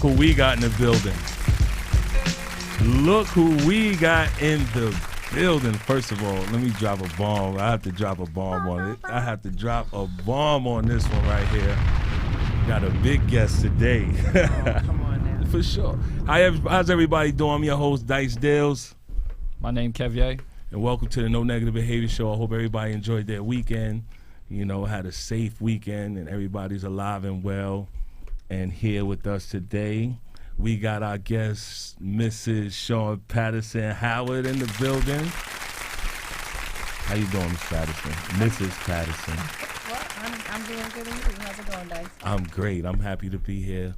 who we got in the building. Look who we got in the building. First of all, let me drop a bomb. I have to drop a bomb on it. I have to drop a bomb on this one right here. Got a big guest today. Oh, come on now. For sure. How's everybody doing? I'm your host, Dice Dales. My name Kev Ye. And welcome to the No Negative Behavior Show. I hope everybody enjoyed their weekend. You know, had a safe weekend and everybody's alive and well. And here with us today, we got our guest, Mrs. Shawyn Patterson-Howard in the building. How you doing, Miss Patterson? Mrs. Patterson. Well, I'm doing good and you. How's it going, Dice? I'm great. I'm happy to be here,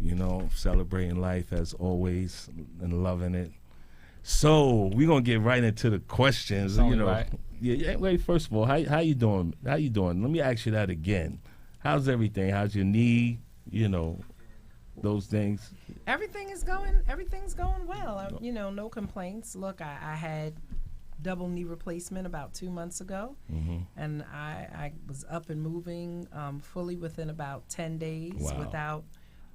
you know, celebrating life as always and loving it. So we're going to get right into the questions. You know, right. Yeah. Wait, first of all, how you doing? How you doing? Let me ask you that again. How's everything? How's your knee? You know, those things. Everything's going well. You know, no complaints. Look, I had double knee replacement about 2 months ago, and I was up and moving fully within about 10 days. Wow. Without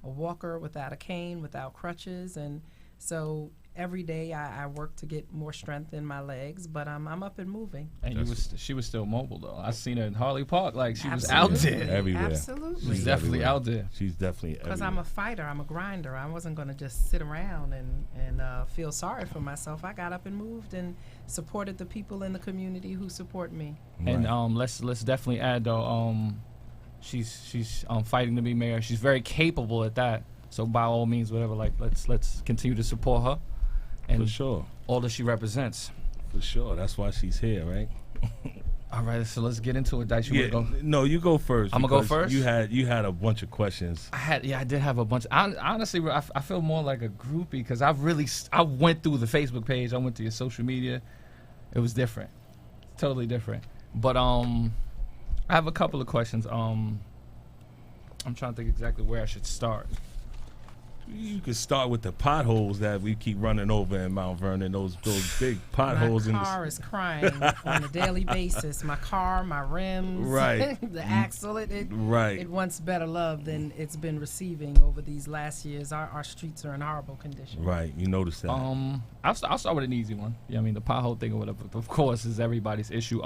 a walker, without a cane, without crutches, and so every day I work to get more strength in my legs, but I'm up and moving. And she was still mobile though. I seen her in Harley Park, like she was Absolutely. out there. Everywhere. Absolutely. She's definitely everywhere. out there. She's definitely Because I'm a fighter, I'm a grinder. I wasn't going to just sit around and feel sorry for myself. I got up and moved and supported the people in the community who support me. And let's definitely add though, she's fighting to be mayor. She's very capable at that. So by all means, whatever, like let's continue to support her. And For sure. all that she represents. For sure. That's why she's here, right? All right, so let's get into it. Dice, you Yeah, wanna go? no, you go first. I'ma go because first? You had a bunch of questions. I did have a bunch. Honestly, I feel more like a groupie because I went through the Facebook page. I went to your social media. It was different, totally different. But I have a couple of questions. I'm trying to think exactly where I should start. You could start with the potholes that we keep running over in Mount Vernon. Those big potholes in My car is crying on a daily basis. My car, my rims, Right. the axle. Right. It wants better love than it's been receiving over these last years. Our streets are in horrible condition. Right. You noticed that. I'll start with an easy one. Yeah, I mean the pothole thing or whatever. Of course, is everybody's issue.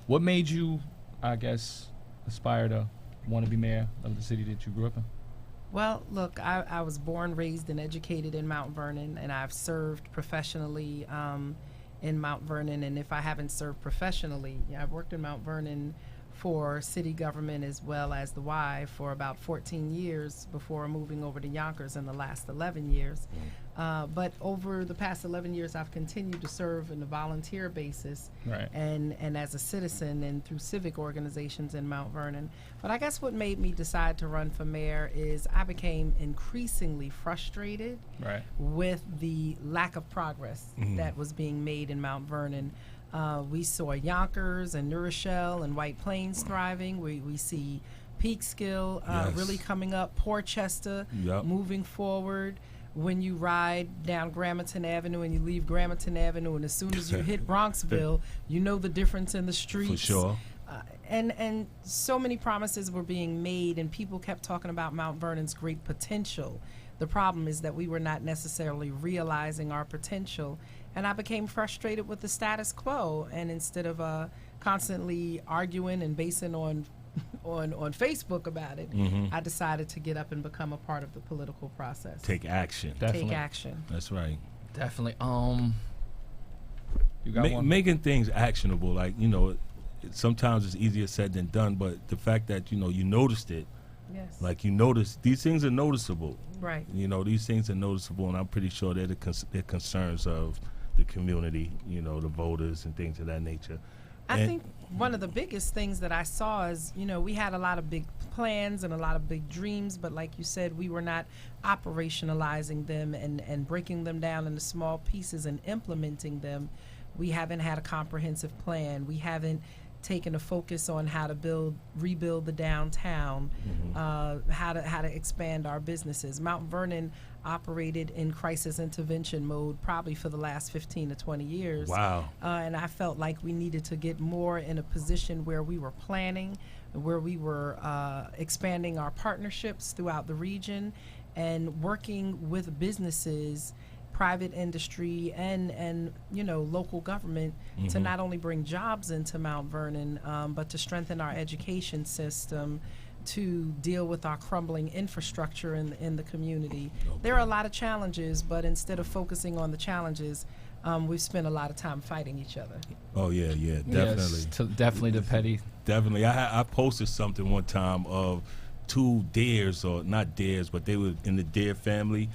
What made you, I guess, aspire to want to be mayor of the city that you grew up in? Well, look, I was born, raised, and educated in Mount Vernon, and I've served professionally in Mount Vernon. And if I haven't served professionally, I've worked in Mount Vernon for city government as well as the Y for about 14 years before moving over to Yonkers in the last 11 years. But over the past 11 years, I've continued to serve on a volunteer basis, Right. and as a citizen and through civic organizations in Mount Vernon. But I guess what made me decide to run for mayor is I became increasingly frustrated Right. with the lack of progress that was being made in Mount Vernon. We saw Yonkers and New Rochelle and White Plains thriving. We see Peekskill Yes. really coming up, Portchester Yep. moving forward. When you ride down Gramerton Avenue and you leave Gramerton Avenue, and as soon as you hit Bronxville, you know the difference in the streets. For sure. And so many promises were being made, and people kept talking about Mount Vernon's great potential. The problem is that we were not necessarily realizing our potential, and I became frustrated with the status quo. And instead of constantly arguing and basing on Facebook about it, I decided to get up and become a part of the political process. Take action. Definitely. Take action. That's right. Definitely. You got one? Making things actionable, like, you know, sometimes it's easier said than done, but the fact that, you know, you noticed it, Yes. like you noticed, these things are noticeable. Right. You know, these things are noticeable, and I'm pretty sure they're the concerns of the community, you know, the voters and things of that nature. I think one of the biggest things that I saw is, you know, we had a lot of big plans and a lot of big dreams, but like you said, we were not operationalizing them and breaking them down into small pieces and implementing them. We haven't had a comprehensive plan. We haven't taken a focus on how to rebuild the downtown, how to expand our businesses. Mount Vernon operated in crisis intervention mode probably for the last 15 to 20 years. Wow. And I felt like we needed to get more in a position where we were planning, where we were expanding our partnerships throughout the region, and working with businesses, private industry, and local government to not only bring jobs into Mount Vernon, but to strengthen our education system, to deal with our crumbling infrastructure in the community. Okay. There are a lot of challenges, but instead of focusing on the challenges, we've spent a lot of time fighting each other. Oh yeah, definitely. Yes, definitely the petty. Definitely. I posted something one time of two deers, or not deers, but they were in the deer family.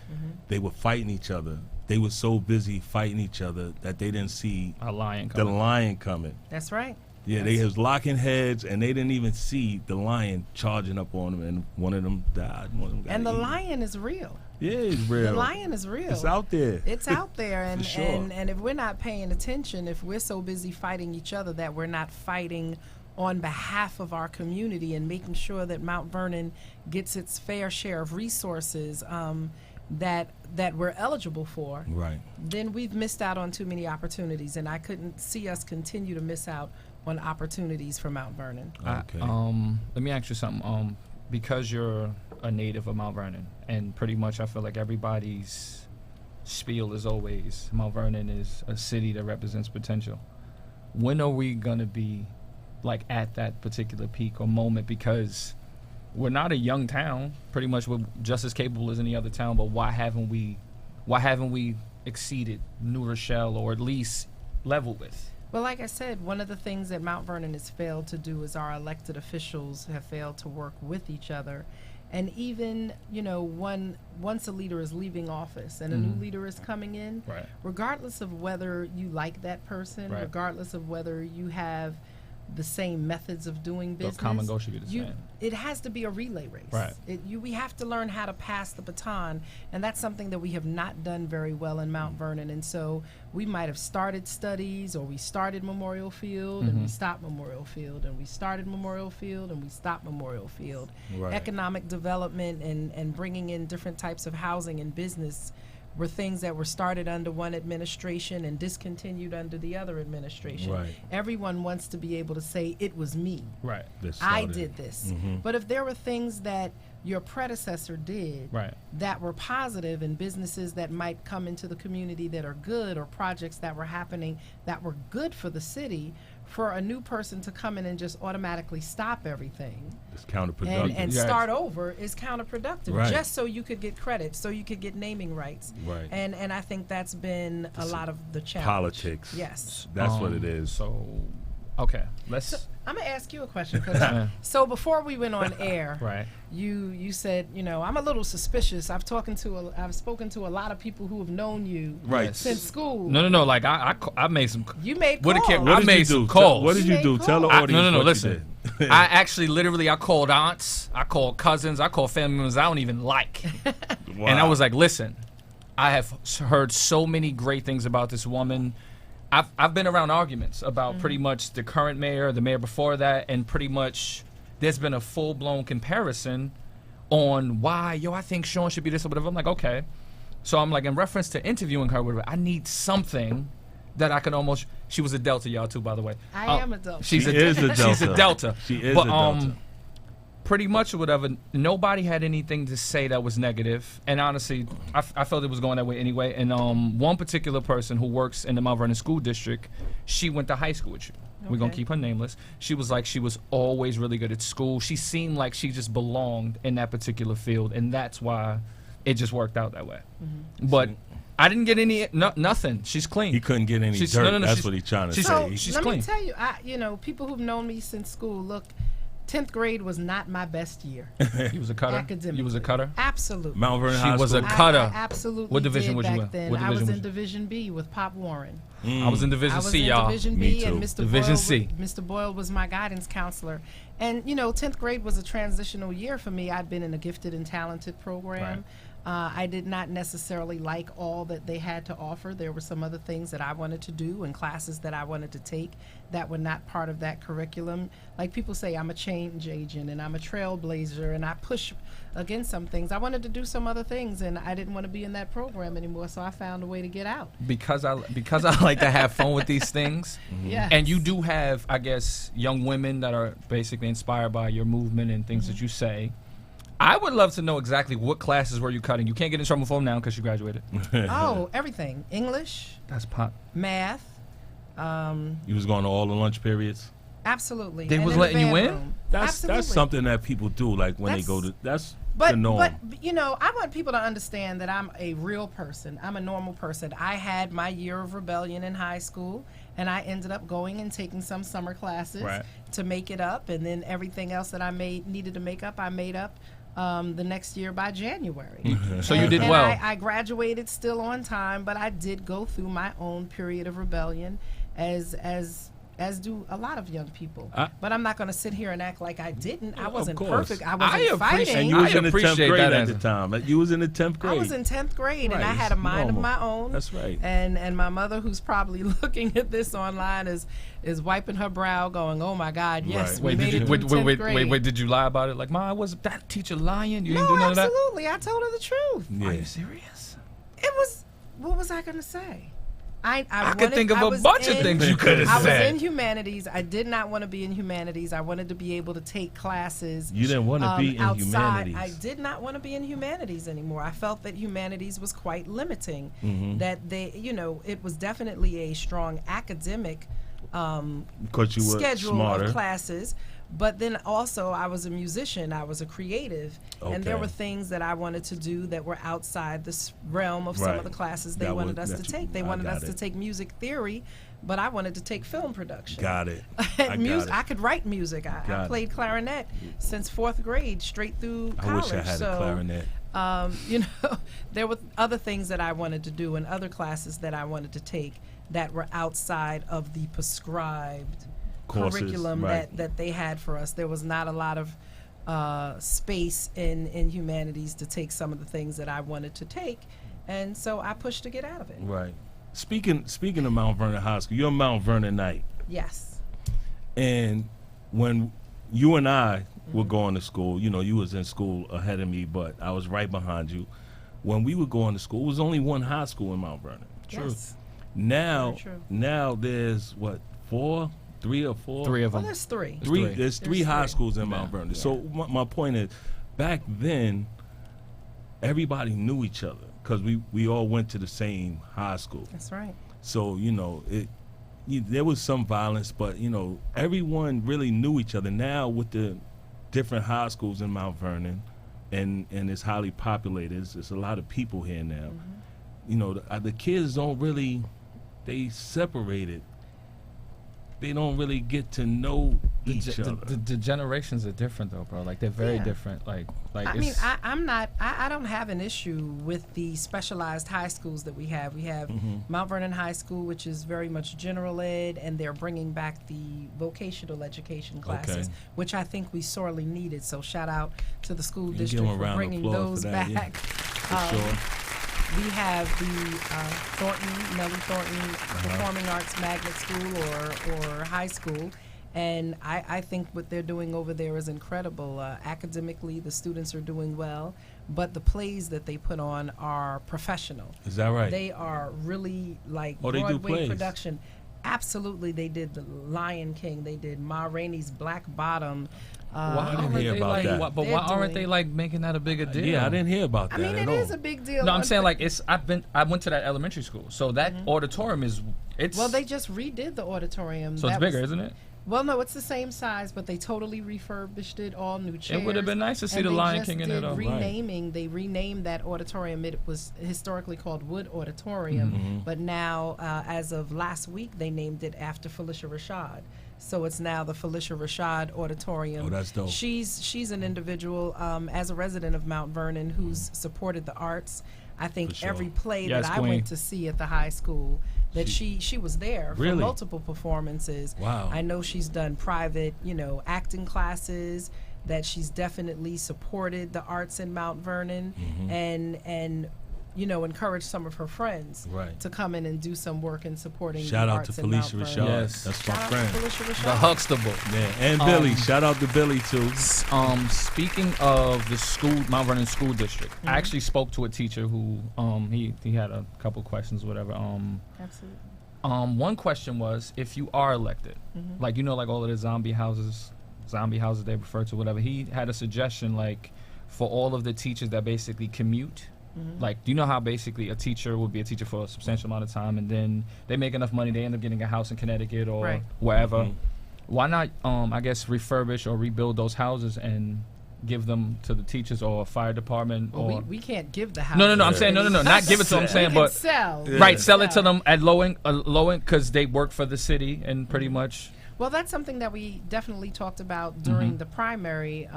They were fighting each other. They were so busy fighting each other that they didn't see A lion the coming. lion coming. That's right. Yeah, they was locking heads, and they didn't even see the lion charging up on them, and one of them died. One of them got And the eaten. lion is real. Yeah, it's real. The lion is real. It's out there. It's out there, and, For sure. and if we're not paying attention, if we're so busy fighting each other that we're not fighting on behalf of our community and making sure that Mount Vernon gets its fair share of resources that we're eligible for, Right. then we've missed out on too many opportunities, and I couldn't see us continue to miss out on opportunities for Mount Vernon. Okay. Let me ask you something. Because you're a native of Mount Vernon, and pretty much I feel like everybody's spiel is always Mount Vernon is a city that represents potential. When are we gonna be like at that particular peak or moment? Because we're not a young town. Pretty much we're just as capable as any other town. But why haven't we exceeded New Rochelle, or at least level with? Well, like I said, one of the things that Mount Vernon has failed to do is our elected officials have failed to work with each other. And even, once a leader is leaving office and a new leader is coming in, Right. regardless of whether you like that person, Right. regardless of whether you have the same methods of doing The business, common goal should be the same. it has to be a relay race. Right. We have to learn how to pass the baton, and that's something that we have not done very well in Mount Vernon. And so we might have started studies, or we started Memorial Field and we stopped Memorial Field, and we started Memorial Field and we stopped Memorial Field. Right. Economic development and bringing in different types of housing and business were things that were started under one administration and discontinued under the other administration. Right. Everyone wants to be able to say, it was me. Right. That I started. did this. Mhm. But if there were things that your predecessor did Right. that were positive, and businesses that might come into the community that are good, or projects that were happening that were good for the city, for a new person to come in and just automatically stop everything It's counterproductive. and Yes. start over is counterproductive, Right. just so you could get credit, so you could get naming rights. Right. And I think that's been a lot of the challenge. Politics. Yes. That's what it is. So, okay, let's. So I'm gonna ask you a question. 'Cause so before we went on air, Right. you said, I'm a little suspicious. I've spoken to a lot of people who have known you Right. since school. No. Like I made some. You made What calls. did What I did made you some do? calls. What did You you do? made Tell the calls. audience No. what Listen, you did. I actually literally I called aunts, I called cousins, I called family members I don't even like, Wow. and I was like, listen, I have heard so many great things about this woman. I've been around arguments about pretty much the current mayor, the mayor before that, and pretty much there's been a full blown comparison on why I think Shawyn should be this or whatever. I'm like, okay. So I'm like, in reference to interviewing her, whatever, I need something that I can almost. She was a Delta, y'all too, by the way. I am a Delta. She's She a is a Delta. She's a Delta. She is but, a Delta. Pretty much or whatever, nobody had anything to say that was negative. And honestly, I felt it was going that way anyway. And one particular person who works in the Mount Vernon School District, she went to high school with you. We're going to Okay. keep her nameless. She was like, she was always really good at school. She seemed like she just belonged in that particular field. And that's why it just worked out that way. But I didn't get any, nothing. She's clean. He couldn't get any She's- dirt. no, That's she's- what he's trying to she's- say. she's let clean. me tell you, people who've known me since school, look, 10th grade was not my best year. You was a cutter? Academically. You was a cutter? Absolutely. Mount Vernon She High was a School. cutter. I absolutely What division did was you back in? then. What I was division in was you? Division B with Pop Warren. I was in Division I was C, in y'all. Division Me B, and too. Mr. Division Boyle, C. Mr. Boyle was my guidance counselor. And 10th grade was a transitional year for me. I'd been in a gifted and talented program. I did not necessarily like all that they had to offer. There were some other things that I wanted to do and classes that I wanted to take that were not part of that curriculum. Like people say, I'm a change agent and I'm a trailblazer and I push against some things. I wanted to do some other things and I didn't want to be in that program anymore, so I found a way to get out. Because I like to have fun with these things. Yes. And you do have, I guess, young women that are basically inspired by your movement and things that you say. I would love to know exactly what classes were you cutting. You can't get in trouble for them now because you graduated. Oh, everything. English, That's pop. math. You was going to all the lunch periods. Absolutely. They And was in the letting you in? bedroom. That's Absolutely. something that people do. Like when they go to that's the norm. But you know, I want people to understand that I'm a real person. I'm a normal person. I had my year of rebellion in high school, and I ended up going and taking some summer classes Right. to make it up, and then everything else that I needed to make up, I made up the next year by January. So you did well. I graduated still on time, but I did go through my own period of rebellion, as do a lot of young people. But I'm not going to sit here and act like I didn't. I wasn't course. perfect. I wasn't fighting. And you was in the 10th appreciate grade that at the answer. time. You was in the 10th grade. I was in 10th grade, and Right, I had it's a mind normal. of my own. That's right. And my mother, who's probably looking at this online, is wiping her brow, going, "Oh my God, yes, Right. we made it through 10th grade." Wait, did you lie about it? Like, Ma, was that teacher lying? You didn't No, do none of that? absolutely. I told her the truth. Yeah. Are you serious? It was. What was I gonna say? I could think of I a was bunch of in- things you could have I was said. in humanities. I did not want to be in humanities. I wanted to be able to take classes. You didn't want to be in outside. humanities. I did not want to be in humanities anymore. I felt that humanities was quite limiting. Mm-hmm. That it was definitely a strong academic Because you were schedule smarter. of classes. But then also I was a musician, I was a creative, and there Okay. were things that I wanted to do that were outside this realm of some Right. of the classes they That wanted was- us to that's- take. They I wanted got us to it. take music theory, but I wanted to take film production. Got it. And I got got I it. could write music. I Got it. played clarinet since 4th grade, straight through I college. wish I had so, a clarinet. you know, there were other things that I wanted to do and other classes that I wanted to take that were outside of the prescribed Courses, curriculum right. that they had for us. There was not a lot of space in humanities to take some of the things that I wanted to take, and so I pushed to get out of it. Right. Speaking of Mount Vernon High School, you're a Mount Vernonite. Yes. And when you and I Mm-hmm. were going to school, you know, you was in school ahead of me, but I was right behind you. When we were going to school, it was only one high school in Mount Vernon. Yes. Now, Very true. now there's what, 3 or 4? Three of Well, them. there's three. Three. There's three There's high three. schools in Yeah. Mount Vernon. Yeah. So my point is, back then, everybody knew each other because we all went to the same high school. That's right. So, you know, there was some violence, but, you know, everyone really knew each other. Now with the different high schools in Mount Vernon, and it's highly populated, there's a lot of people here now. You know, the kids don't really, they separated. They don't really get to know each other. The generations are different though, bro. Like they're very Yeah. different. Like I mean, it's, I don't have an issue with the specialized high schools that we have. We have Mount Vernon High School, which is very much general ed, and they're bringing back the vocational education classes, Okay. which I think we sorely needed. So shout out to the school You give district them a for round of bringing applause those for that, yeah. back. For sure. We have the Nellie Thornton Performing Arts Magnet School or high school. And I think what they're doing over there is incredible. Academically, the students are doing well, but the plays that they put on are professional. Is that right? They are really like Oh, they do Broadway plays. production. Absolutely, they did The Lion King. They did Ma Rainey's Black Bottom. why didn't aren't hear they about like? that. But They're why aren't doing- they like making that a bigger deal? Yeah, I didn't hear about I that mean, at it all. is a big deal. No, I'm saying like I went to that elementary school, so that auditorium it's Well, they just redid the auditorium. so it's That bigger, was- isn't it? Well, no, it's the same size, but they totally refurbished it, all new chairs. It would have been nice to see And the they Lion just King in did it. Though. renaming. They renamed that auditorium. It was historically called Wood Auditorium, Mm-hmm. but now, as of last week, they named it after Felicia Rashad. So it's now the Felicia Rashad Auditorium. Oh, that's dope. She's an individual, as a resident of Mount Vernon, who's supported the arts. I think For sure. every play Yes, that I queen. went to see at the high school, that she was there for Really? multiple performances. Wow. I know she's done private, acting classes, that she's definitely supported the arts in Mount Vernon and encouraged some of her friends Right. to come in and do some work in supporting Shout the out arts to in Mount Felicia Vernon. Rashad. Yes. That's my Shout out friend. to Felicia The Rashad. Huxtable. Yeah, and Billy. Shout out to Billy too. Speaking of the school, Mount Vernon School District, I actually spoke to a teacher who he had a couple questions, whatever. Absolutely. One question was, if you are elected, like like all of the zombie houses they refer to, whatever. He had a suggestion, like for all of the teachers that basically commute. Like, do you know how basically a teacher would be a teacher for a substantial amount of time, and then they make enough money, they end up getting a house in Connecticut or wherever. Why not, I guess, refurbish or rebuild those houses and give them to the teachers or fire department? Well, or we can't give the house. No, I'm saying no, not give it to them. I'm saying, but sell. Right, sell it to them at low end, because they work for the city and pretty much. Well, that's something that we definitely talked about during the primary,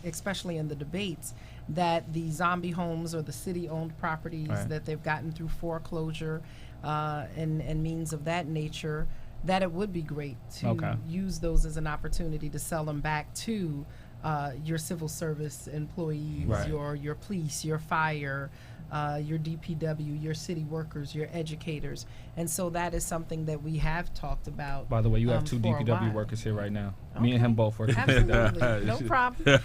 especially in the debates, that the zombie homes or the city-owned properties that they've gotten through foreclosure and means of that nature, that it would be great to use those as an opportunity to sell them back to your civil service employees, your police, your fire, your DPW, your city workers, your educators. And so that is something that we have talked about. By the way, you have two DPW workers here right now. Me and him both working. Absolutely. No problem.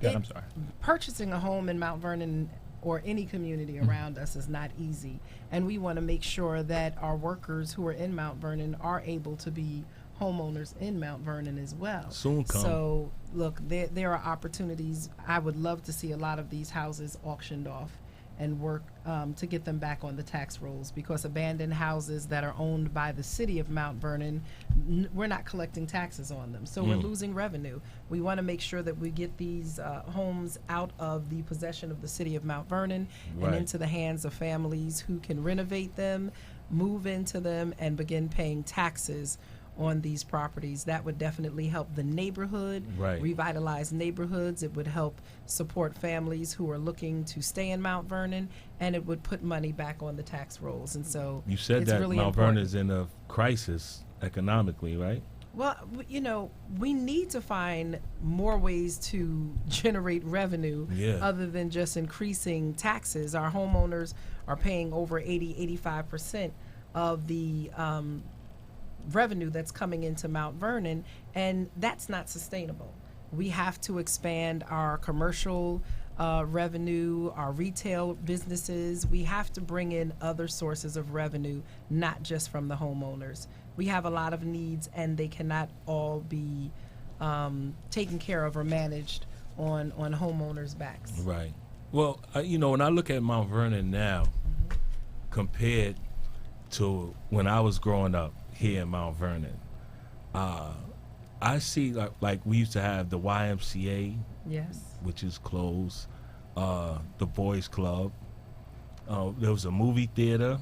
Look, I'm sorry. Purchasing a home in Mount Vernon or any community around us is not easy. And we want to make sure that our workers who are in Mount Vernon are able to be homeowners in Mount Vernon as well. Soon come. So, look, there are opportunities. I would love to see a lot of these houses auctioned off and work to get them back on the tax rolls, because abandoned houses that are owned by the city of Mount Vernon, we're not collecting taxes on them. So we're losing revenue. We want to make sure that we get these homes out of the possession of the city of Mount Vernon and into the hands of families who can renovate them, move into them, and begin paying taxes on these properties. That would definitely help the neighborhood, revitalize neighborhoods. It would help support families who are looking to stay in Mount Vernon, and it would put money back on the tax rolls. And so you said that really Mount Vernon is in a crisis economically, right? Well, we need to find more ways to generate revenue other than just increasing taxes. Our homeowners are paying over 85% of the revenue that's coming into Mount Vernon, and that's not sustainable. We have to expand our commercial revenue, our retail businesses. We have to bring in other sources of revenue, not just from the homeowners. We have a lot of needs, and they cannot all be taken care of or managed on homeowners' backs. Right. Well, when I look at Mount Vernon now, compared to when I was growing up here in Mount Vernon, I see like we used to have the YMCA, which is closed, the Boys Club. There was a movie theater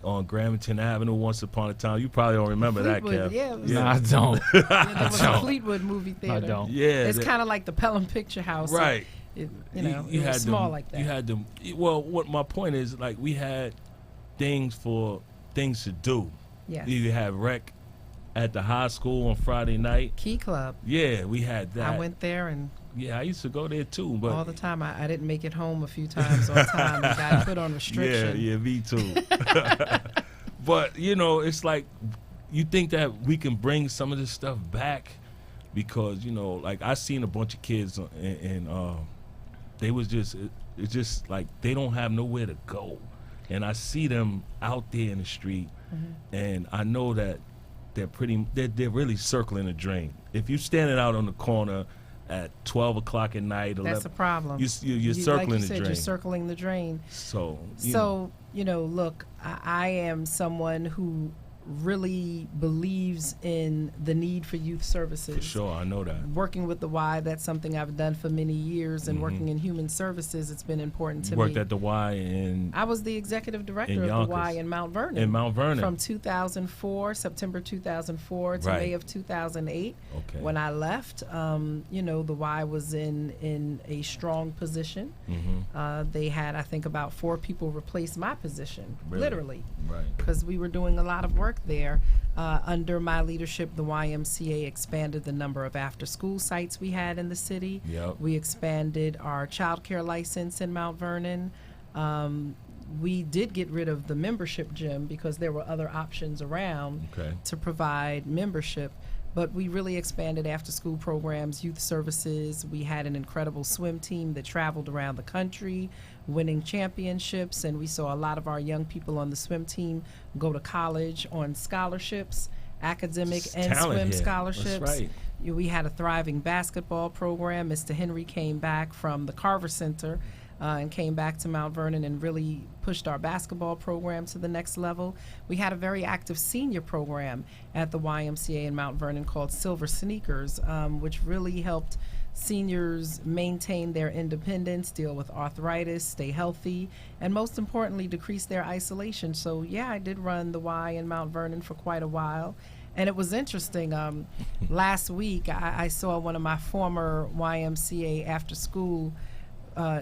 on Gramerton Avenue once upon a time. You probably don't remember that, Kev. No, I don't. There was a Fleetwood movie theater. I don't. Yeah, it's kind of like the Pelham Picture House. Right. It was small like that. You had them. Well, what my point is, like, we had things to do. Yes. You had rec at the high school on Friday night. Key Club. Yeah, we had that. I went there and. Yeah, I used to go there too, but all the time. I didn't make it home a few times on time. I got put on restriction. Yeah, me too. But it's like you think that we can bring some of this stuff back, because like I seen a bunch of kids and they was it's just like they don't have nowhere to go, and I see them out there in the street, and I know that they're really circling the drain. If you're standing out on the corner at 12 o'clock at night, 11, that's a problem. You're circling like you the said, drain. You're circling the drain. So look, I am someone who really believes in the need for youth services. For sure, I know that. Working with the Y, that's something I've done for many years, and working in human services, it's been important to me. Worked at the Y and I was the executive director of the Y in Mount Vernon. In Mount Vernon. From 2004, September 2004 to May of 2008. Okay. When I left, the Y was in a strong position. They had, I think, about 4 people replace my position, literally. Right. Because we were doing a lot of work there. Under my leadership, the YMCA expanded the number of after-school sites we had in the city. Yep. We expanded our child care license in Mount Vernon. We did get rid of the membership gym because there were other options around to provide membership. But we really expanded after-school programs, youth services. We had an incredible swim team that traveled around the country, winning championships, and we saw a lot of our young people on the swim team go to college on scholarships, academic and swim scholarships. That's right. We had a thriving basketball program. Mr. Henry came back from the Carver Center and came back to Mount Vernon and really pushed our basketball program to the next level. We had a very active senior program at the YMCA in Mount Vernon called Silver Sneakers, which really helped seniors maintain their independence, deal with arthritis, stay healthy, and most importantly, decrease their isolation. So yeah, I did run the Y in Mount Vernon for quite a while. And it was interesting. Last week, I saw one of my former YMCA after school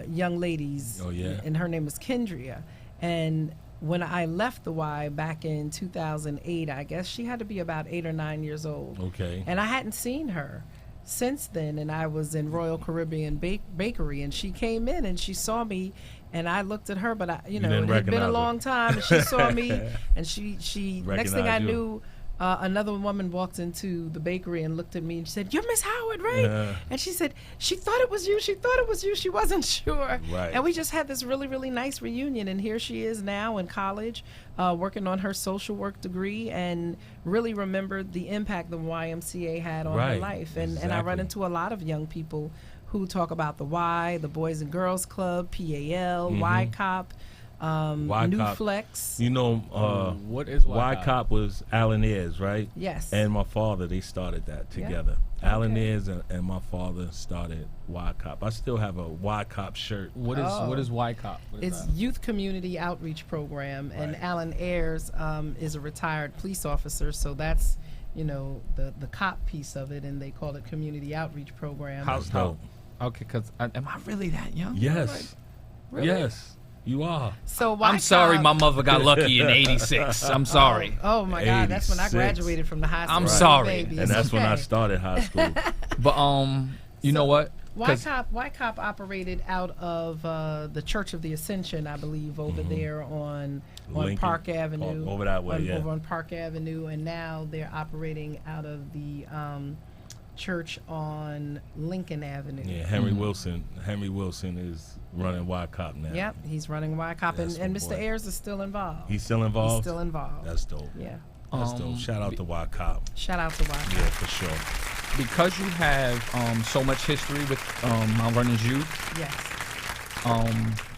young ladies. Oh, yeah. And her name is Kendria. And when I left the Y back in 2008, I guess she had to be about 8 or 9 years old. Okay. And I hadn't seen her since then. And I was in Royal Caribbean Bakery, and she came in and she saw me. And I looked at her, but it had been a long time. And she saw me, and she next thing I knew, another woman walked into the bakery and looked at me and she said, "You're Miss Howard, right?" Yeah. And she said, she thought it was you. She thought it was you. She wasn't sure. Right. And we just had this really, really nice reunion. And here she is now in college, working on her social work degree, and really remembered the impact the YMCA had on her life. And I run into a lot of young people who talk about the Y, the Boys and Girls Club, PAL, YCOP. New Flex. You know, what is YCOP was Alan Ayers, right? Yes. And my father, they started that together. Yeah. Alan Okay. Ayers and my father started YCOP. I still have a YCOP shirt. What is YCOP? What is It's that? Youth Community Outreach Program, and Right. Alan Ayers is a retired police officer, so that's the cop piece of it, and they call it Community Outreach Program. That's dope. Okay, because am I really that young? Yes. Really? Yes, you are. So I'm sorry, my mother got lucky in '86. I'm sorry. Oh my God, that's when I 86. graduated from the high school. I'm sorry. Baby. And It's that's when I okay. started high school. But you know what? 'Cause- YCOP operated out of the Church of the Ascension, I believe, over there on Lincoln. Park Avenue. Over that way, yeah. Over on Park Avenue, and now they're operating out of the church on Lincoln Avenue. Yeah, Henry Wilson. Henry Wilson is running YCOP now. Yep, he's running YCOP, That's and my Mr. boy. Ayers is still involved. He's still involved? He's still involved. That's dope. Yeah. That's dope. Shout out to YCOP. Shout out to YCOP. Yeah, for sure. because you have so much history with Mount Vernon's youth. Yes.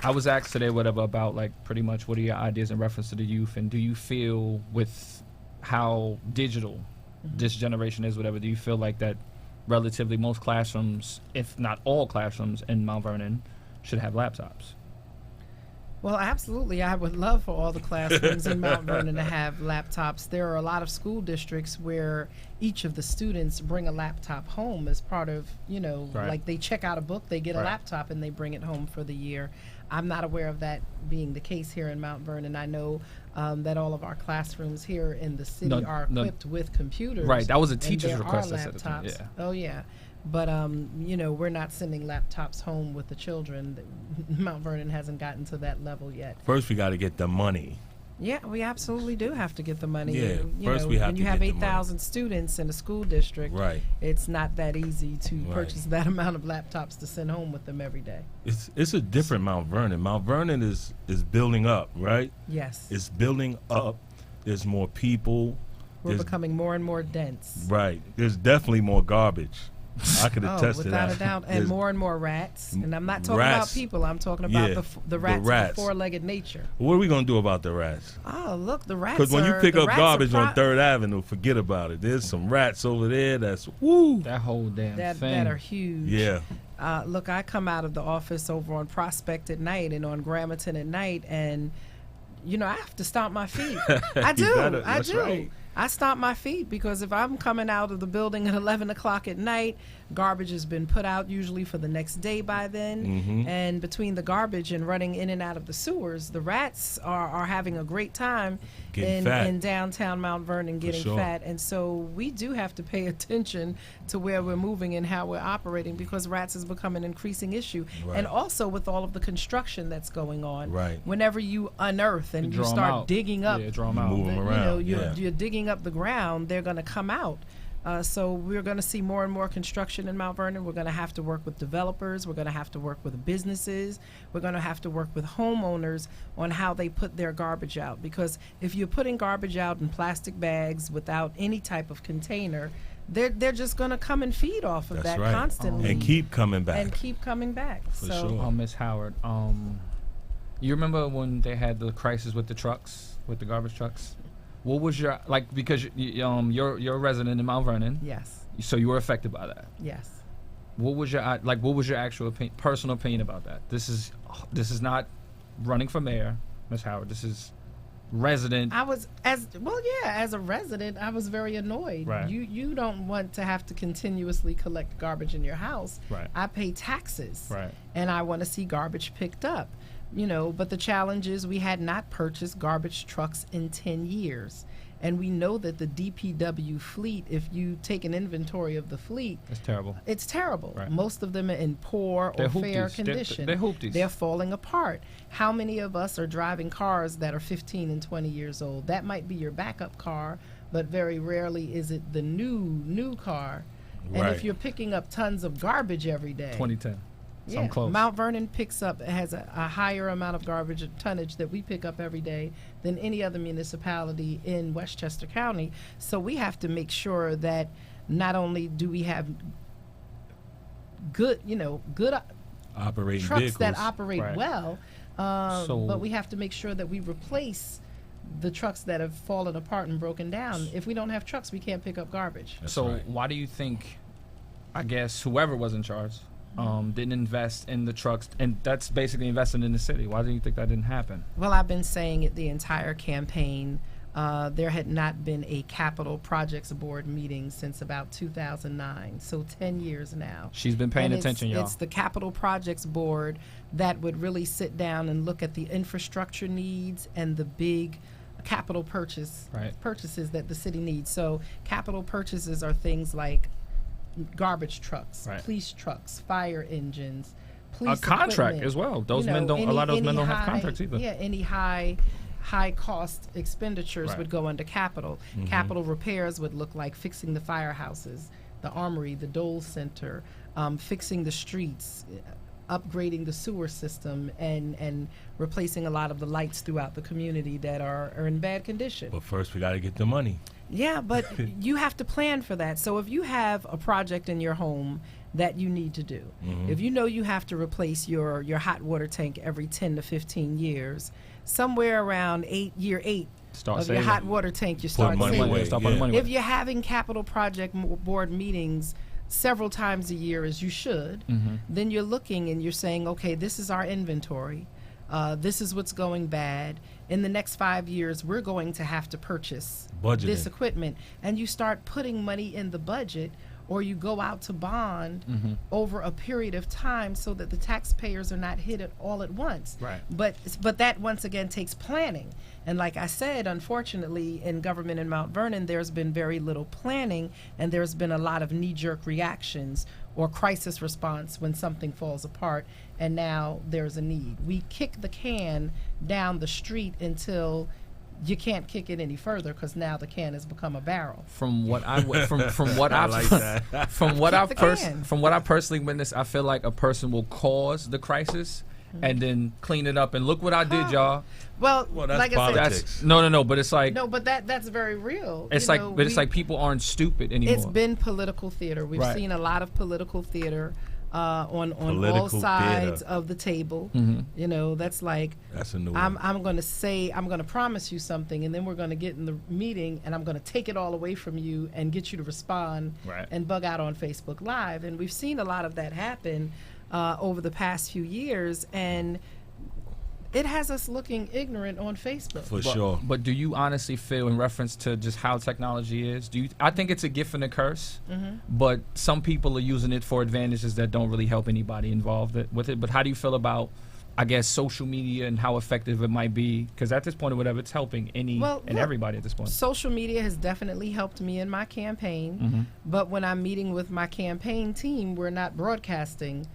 I was asked today about like pretty much what are your ideas in reference to the youth, and do you feel with how digital this generation is, whatever, do you feel like that relatively most classrooms, if not all classrooms in Mount Vernon, should have laptops? Well, absolutely. I would love for all the classrooms in Mount Vernon to have laptops. There are a lot of school districts where each of the students bring a laptop home as part of, Right. like they check out a book, they get a Right. laptop, and they bring it home for the year. I'm not aware of that being the case here in Mount Vernon. I know that all of our classrooms here in the city are equipped with computers. Right, that was a and teacher's there request. are I said it to me, laptops. yeah. Oh, yeah. But, we're not sending laptops home with the children. Mount Vernon hasn't gotten to that level yet. First, we got to get the money. Yeah, we absolutely do have to get the money. Yeah, You first know, we have when to you have get the money. 8,000 students in a school district, Right. it's not that easy to Right. purchase that amount of laptops to send home with them every day. It's a different Mount Vernon. Mount Vernon is building up, right? Yes. It's building up. There's more people. We're There's- becoming more and more dense. Right. There's definitely more garbage. I could attest to without that. a doubt. There's- And more rats. And I'm not talking Rats. about people. I'm talking about Yeah, the rats rats. of four-legged nature. What are we gonna do about the rats? Oh, look, the rats Because when you are- pick the up rats are garbage on 3rd Avenue, forget about it. There's some rats over there. That's woo. That whole damn that thing. are huge. Yeah. Look, I come out of the office over on Prospect at night and on Gramerton at night, and I have to stomp my feet. I do. better. I That's do. right. I stomp my feet because if I'm coming out of the building at 11 o'clock at night, garbage has been put out usually for the next day by then. Mhm. And between the garbage and running in and out of the sewers, the rats are having a great time Getting fat. in downtown Mount Vernon getting sure. fat. And so we do have to pay attention to where we're moving and how we're operating because rats has become an increasing issue. Right. And also with all of the construction that's going on. Right. Whenever you unearth and you Draw 'em start out. digging up Yeah, draw 'em out. Move 'em the- around, yeah. you're digging up the ground, they're going to come out. So we're going to see more and more construction in Mount Vernon. We're going to have to work with developers. We're going to have to work with businesses. We're going to have to work with homeowners on how they put their garbage out. Because if you're putting garbage out in plastic bags without any type of container, they're just going to come and feed off of That's that right. constantly And keep coming back. and keep coming back. For So sure. Miss Howard, you remember when they had the crisis with the trucks, with the garbage trucks? What was your because you're a resident in Mount Vernon, yes, so you were affected by that. yes. What was your actual personal opinion about that? This is not running for mayor, Miss Howard. This is resident. I was as a resident, I was very annoyed. Right. You don't want to have to continuously collect garbage in your house. Right. I pay taxes. Right. And I want to see garbage picked up. But the challenge is we had not purchased garbage trucks in 10 years. And we know that the DPW fleet, if you take an inventory of the fleet, It's terrible. it's terrible. Right. Most of them are in poor They're or fair hoopties. condition. They're hoopties. They're falling apart. How many of us are driving cars that are 15 and 20 years old? That might be your backup car, but very rarely is it the new car. And Right. if you're picking up tons of garbage every day, 2010. So I'm close. Mount Vernon has a higher amount of garbage tonnage that we pick up every day than any other municipality in Westchester County. So we have to make sure that not only do we have good Operating trucks vehicles. that operate Right. well, So- but we have to make sure that we replace the trucks that have fallen apart and broken down. If we don't have trucks, we can't pick up garbage. That's So right. why do you think, I guess, whoever was in charge didn't invest in the trucks, and that's basically investing in the city? Why do you think that didn't happen? Well, I've been saying it the entire campaign. There had not been a capital projects board meeting since about 2009, so 10 years now. She's been paying And attention, y'all. It's the capital projects board that would really sit down and look at the infrastructure needs and the big capital purchases that the city needs. So capital purchases are things like garbage trucks, Right. police trucks, fire engines, A police contract equipment. as well. Those You men know, don't. A lot of those men any don't have high- contracts either. Yeah, any high cost expenditures Right. would go under capital. Mm-hmm. Capital repairs would look like fixing the firehouses, the armory, the Dole Center, fixing the streets, upgrading the sewer system, and replacing a lot of the lights throughout the community that are in bad condition. But first, we got to get the money. Yeah, but you have to plan for that. So if you have a project in your home that you need to do, if you know you have to replace your hot water tank every 10 to 15 years, somewhere around year eight Start of saving. your hot water tank, you start money saving. away. Start putting Yeah. money If away. you're having capital project board meetings several times a year, as you should, then you're looking and you're saying, okay, this is our inventory. This is what's going bad. In the next 5 years, we're going to have to purchase Budgeting. this equipment. And you start putting money in the budget, or you go out to bond over a period of time so that the taxpayers are not hit it all at once. Right. But that once again takes planning. And like I said, unfortunately, in government in Mount Vernon, there's been very little planning, and there's been a lot of knee-jerk reactions or crisis response when something falls apart, and now there's a need. We kick the can down the street until you can't kick it any further because now the can has become a barrel. From what from what I I've like that. from what Kick the can. from what I personally witnessed, I feel like a person will cause the crisis and then clean it up and look what I did, y'all. Well, that's like I politics. said, That's no, but it's like no, but that's very real. it's You like know, but it's we- like people aren't stupid anymore. It's been political theater. We've Right. seen a lot of political theater on all Political sides theater. of the table. You know, that's like That's a new I'm one. going to promise you something, and then we're going to get in the meeting, and I'm going to take it all away from you and get you to respond Right. and bug out on Facebook Live. And we've seen a lot of that happen over the past few years, and it has us looking ignorant on Facebook. For sure. But do you honestly feel, in reference to just how technology is, I think it's a gift and a curse, but some people are using it for advantages that don't really help anybody involved with it. But how do you feel about, I guess, social media and how effective it might be? Because at this point or whatever, it's helping Well, look, everybody at this point. Social media has definitely helped me in my campaign, but when I'm meeting with my campaign team, we're not broadcasting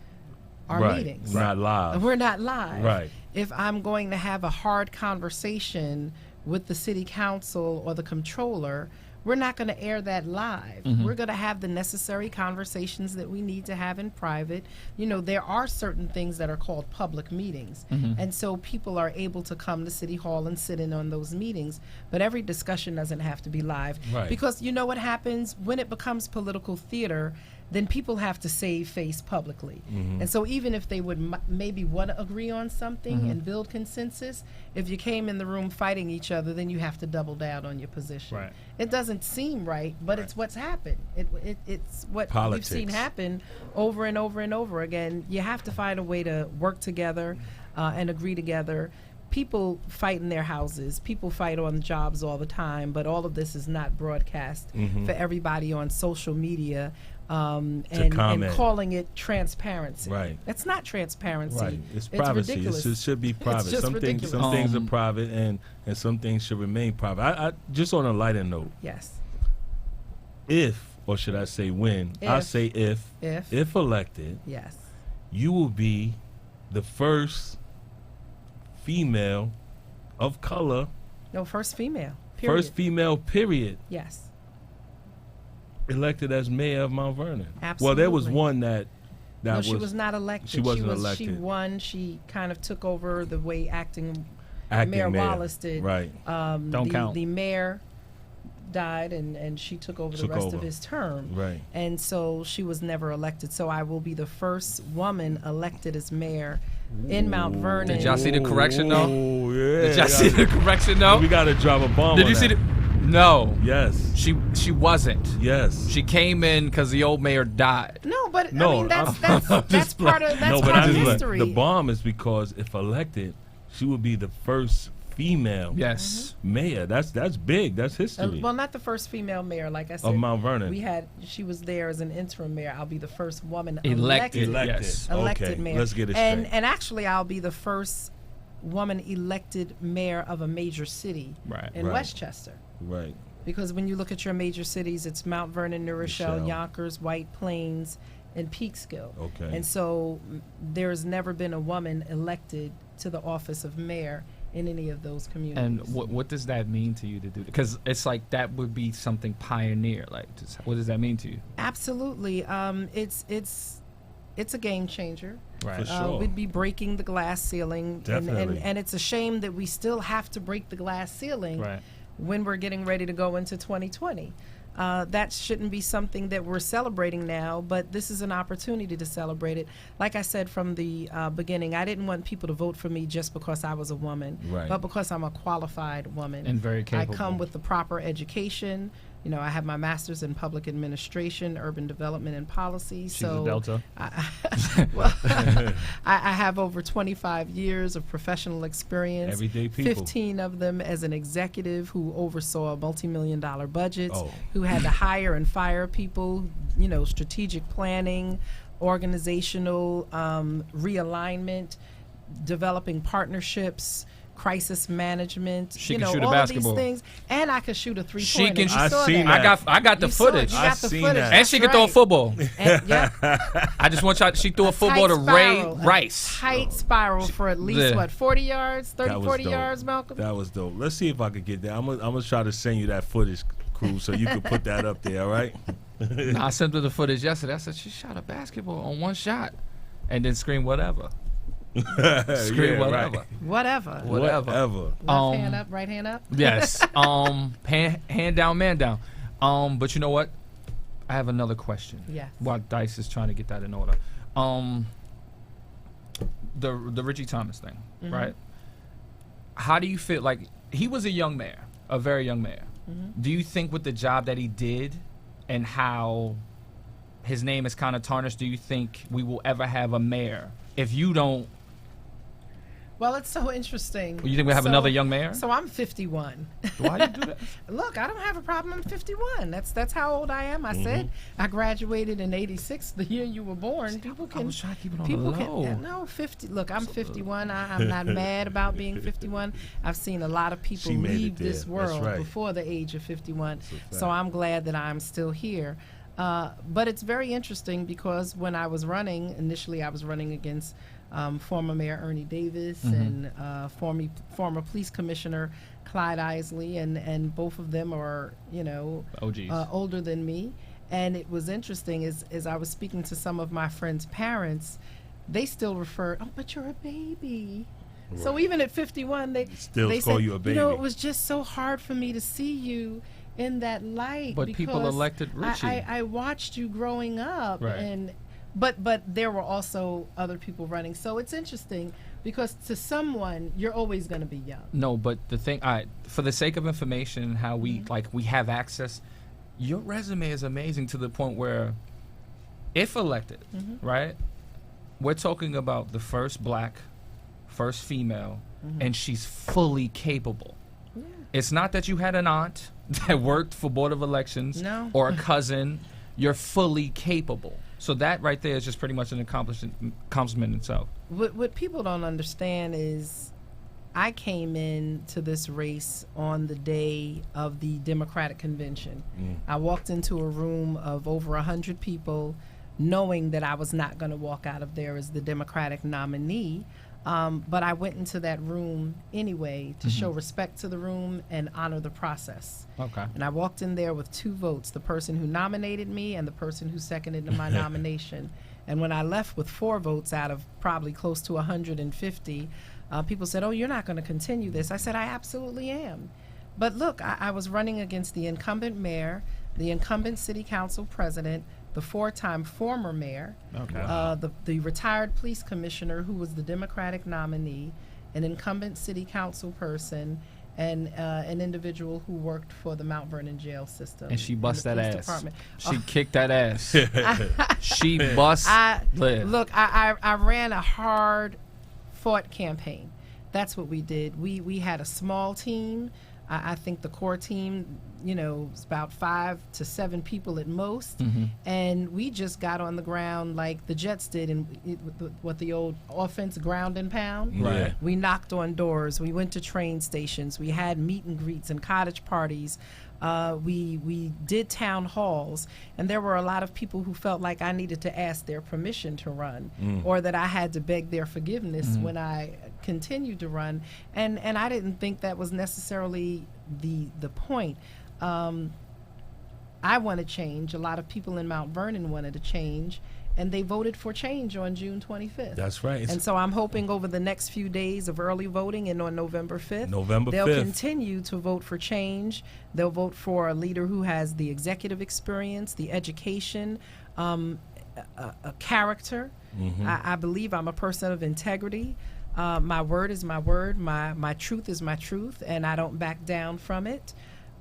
our Right. meetings. We're not live. We're not live. Right. If I'm going to have a hard conversation with the city council or the comptroller, we're not going to air that live. Mm-hmm. We're going to have the necessary conversations that we need to have in private. You know, there are certain things that are called public meetings. Mm-hmm. And so people are able to come to City Hall and sit in on those meetings. But every discussion doesn't have to be live. Right. Because you know what happens? When it becomes political theater, then people have to save face publicly. Mm-hmm. And so even if they would maybe want to agree on something Mm-hmm. and build consensus, if you came in the room fighting each other, then you have to double down on your position. Right. It doesn't seem right, but it's what's happened. It's what Politics. we've seen happen over and over and over again. You have to find a way to work together and agree together. People fight in their houses. People fight on jobs all the time, but all of this is not broadcast Mhm. for everybody on social media and comment. calling it transparency. Right. It's not transparency. Right. It's privacy. ridiculous. It should be private. just Some things ridiculous. are private, and some things should remain private. I just on a lighter note, Yes. if, or should I say when, I If. say if elected, Yes. you will be the first female of color, No, first female. Period. first female, period, Yes. elected as mayor of Mount Vernon. Well, there was Absolutely. one that No, she was not elected. she wasn't She elected. won. She kind of took over the way acting Mayor Wallace did. Right. Don't count. The mayor died, and she took over the Took rest over. of his term. Right. And so she was never elected. So I will be the first woman elected as mayor in Mount Vernon. Did y'all see the correction, though? Oh, yeah. Did y'all see the correction though? We got to drop a bomb Did on you see that. the? No. Yes. She wasn't. Yes. She came in because the old mayor died. No, but No, I mean that's I'm that's just part of no, but part I of just history. the bomb is because if elected, she would be the first female Yes. mayor. That's big. That's history Well, not the first female mayor, like I said. of Mount Vernon. She was there as an interim mayor. I'll be the first woman Elected. Elected. Yes. elected Okay, mayor. let's get it and straight. and actually, I'll be the first woman elected mayor of a major city Right. in Right. Westchester. Right. Because when you look at your major cities, it's Mount Vernon, New Rochelle, Rochelle. Yonkers, White Plains, and Peekskill. Okay. And so there's never been a woman elected to the office of mayor in any of those communities. And what does that mean to you to do? Because it's like that would be something pioneer. Like, what does that mean to you? Absolutely. It's a game changer. For sure. We'd be breaking the glass ceiling. Definitely. And it's a shame that we still have to break the glass ceiling Right. when we're getting ready to go into 2020. That shouldn't be something that we're celebrating now, but this is an opportunity to celebrate it. Like I said from the beginning, I didn't want people to vote for me just because I was a woman, Right. but because I'm a qualified woman. And very capable. I come with the proper education. You know, I have my master's in public administration, urban development, and policy. She's so a Delta. I have over 25 years of professional experience. Everyday people. 15 of them as an executive who oversaw multi-million-dollar budgets, Oh. who had to hire and fire people, you know, strategic planning, organizational realignment, developing partnerships, crisis management, She you can know, shoot a all basketball. of these things. And I could shoot a three-pointer. She can. You I saw seen that. that. I got the You saw it. footage. You I got the seen footage. that. And That's she can throw a right. football. And, yeah. I just want y'all. She threw a football to Ray Rice. Tight spiral for at least, Yeah. what, 40 yards, 30, That was 40 dope. yards, Malcolm? That was dope. Let's see if I could get that. I'm gonna try to send you that footage, crew, so you can put that up there. All right. I sent her the footage yesterday. I said she shot a basketball on one shot, and then screamed whatever. Scream Yeah, whatever. right. Whatever. Whatever. Left hand up, right hand up? Yes. Hand down, man down. But you know what? I have another question. Yes. While Dice is trying to get that in order. The Richie Thomas thing, Mm-hmm. right? How do you feel? Like, he was a young mayor, a very young mayor. Mm-hmm. Do you think with the job that he did and how his name is kind of tarnished, do you think we will ever have a mayor? If you don't, Well, it's so interesting. you think we'll have another young mayor? So I'm 51. Why you do that? Look, I don't have a problem. I'm 51. That's how old I am. I said I graduated in '86, the year you were born. People I can. was trying to keep it on People the low. can. No, 50. Look, I'm 51. I'm not mad about being 51. I've seen a lot of people She made it leave this there. That's world right. before the age of 51. That's a fact. So I'm glad that I'm still here. But it's very interesting because when I was running, initially I was running against former Mayor Ernie Davis and former police commissioner Clyde Isley, and both of them are, OGs. older than me. And it was interesting as I was speaking to some of my friends' parents, they still refer, oh, but you're a baby. Right. So even at 51, they still call said, you a baby. it was just so hard for me to see you in that light. But people elected Richie. I watched you growing up, right. But there were also other people running. So it's interesting because to someone, you're always going to be young. No, but the thing, for the sake of information, how we we have access, your resume is amazing to the point where, if elected, right, we're talking about the first black, first female, and she's fully capable. Yeah. It's not that you had an aunt that worked for Board of Elections or a cousin. You're fully capable. So that right there is just pretty much an accomplishment in itself. What people don't understand is I came into this race on the day of the Democratic convention. I walked into a room of over 100 people knowing that I was not going to walk out of there as the Democratic nominee. But I went into that room anyway to show respect to the room and honor the process. Okay. And I walked in there with 2 votes, the person who nominated me and the person who seconded my nomination. And when I left with 4 votes out of probably close to 150, people said, oh, you're not going to continue this. I said, I absolutely am. But look, I was running against the incumbent mayor, the incumbent city council president, the 4-time former mayor, the retired police commissioner who was the Democratic nominee, an incumbent city council person, and an individual who worked for the Mount Vernon jail system. And she bust that ass. Department. She kicked that ass. She bust. Look, I ran a hard-fought campaign. That's what we did. We had a small team. I think the core team, is about 5 to 7 people at most. And we just got on the ground like the Jets did what the old offense ground and pound. Right. We knocked on doors. We went to train stations. We had meet and greets and cottage parties. We did town halls. And there were a lot of people who felt like I needed to ask their permission to run or that I had to beg their forgiveness when I continued to run. And I didn't think that was necessarily the point. I want to change. A lot of people in Mount Vernon wanted to change, and they voted for change on June 25th. That's right. And so I'm hoping over the next few days of early voting and on November 5th, they'll 5th. continue to vote for change. They'll vote for a leader who has the executive experience, the education, a character. I believe I'm a person of integrity. My word is my word. My truth is my truth, and I don't back down from it.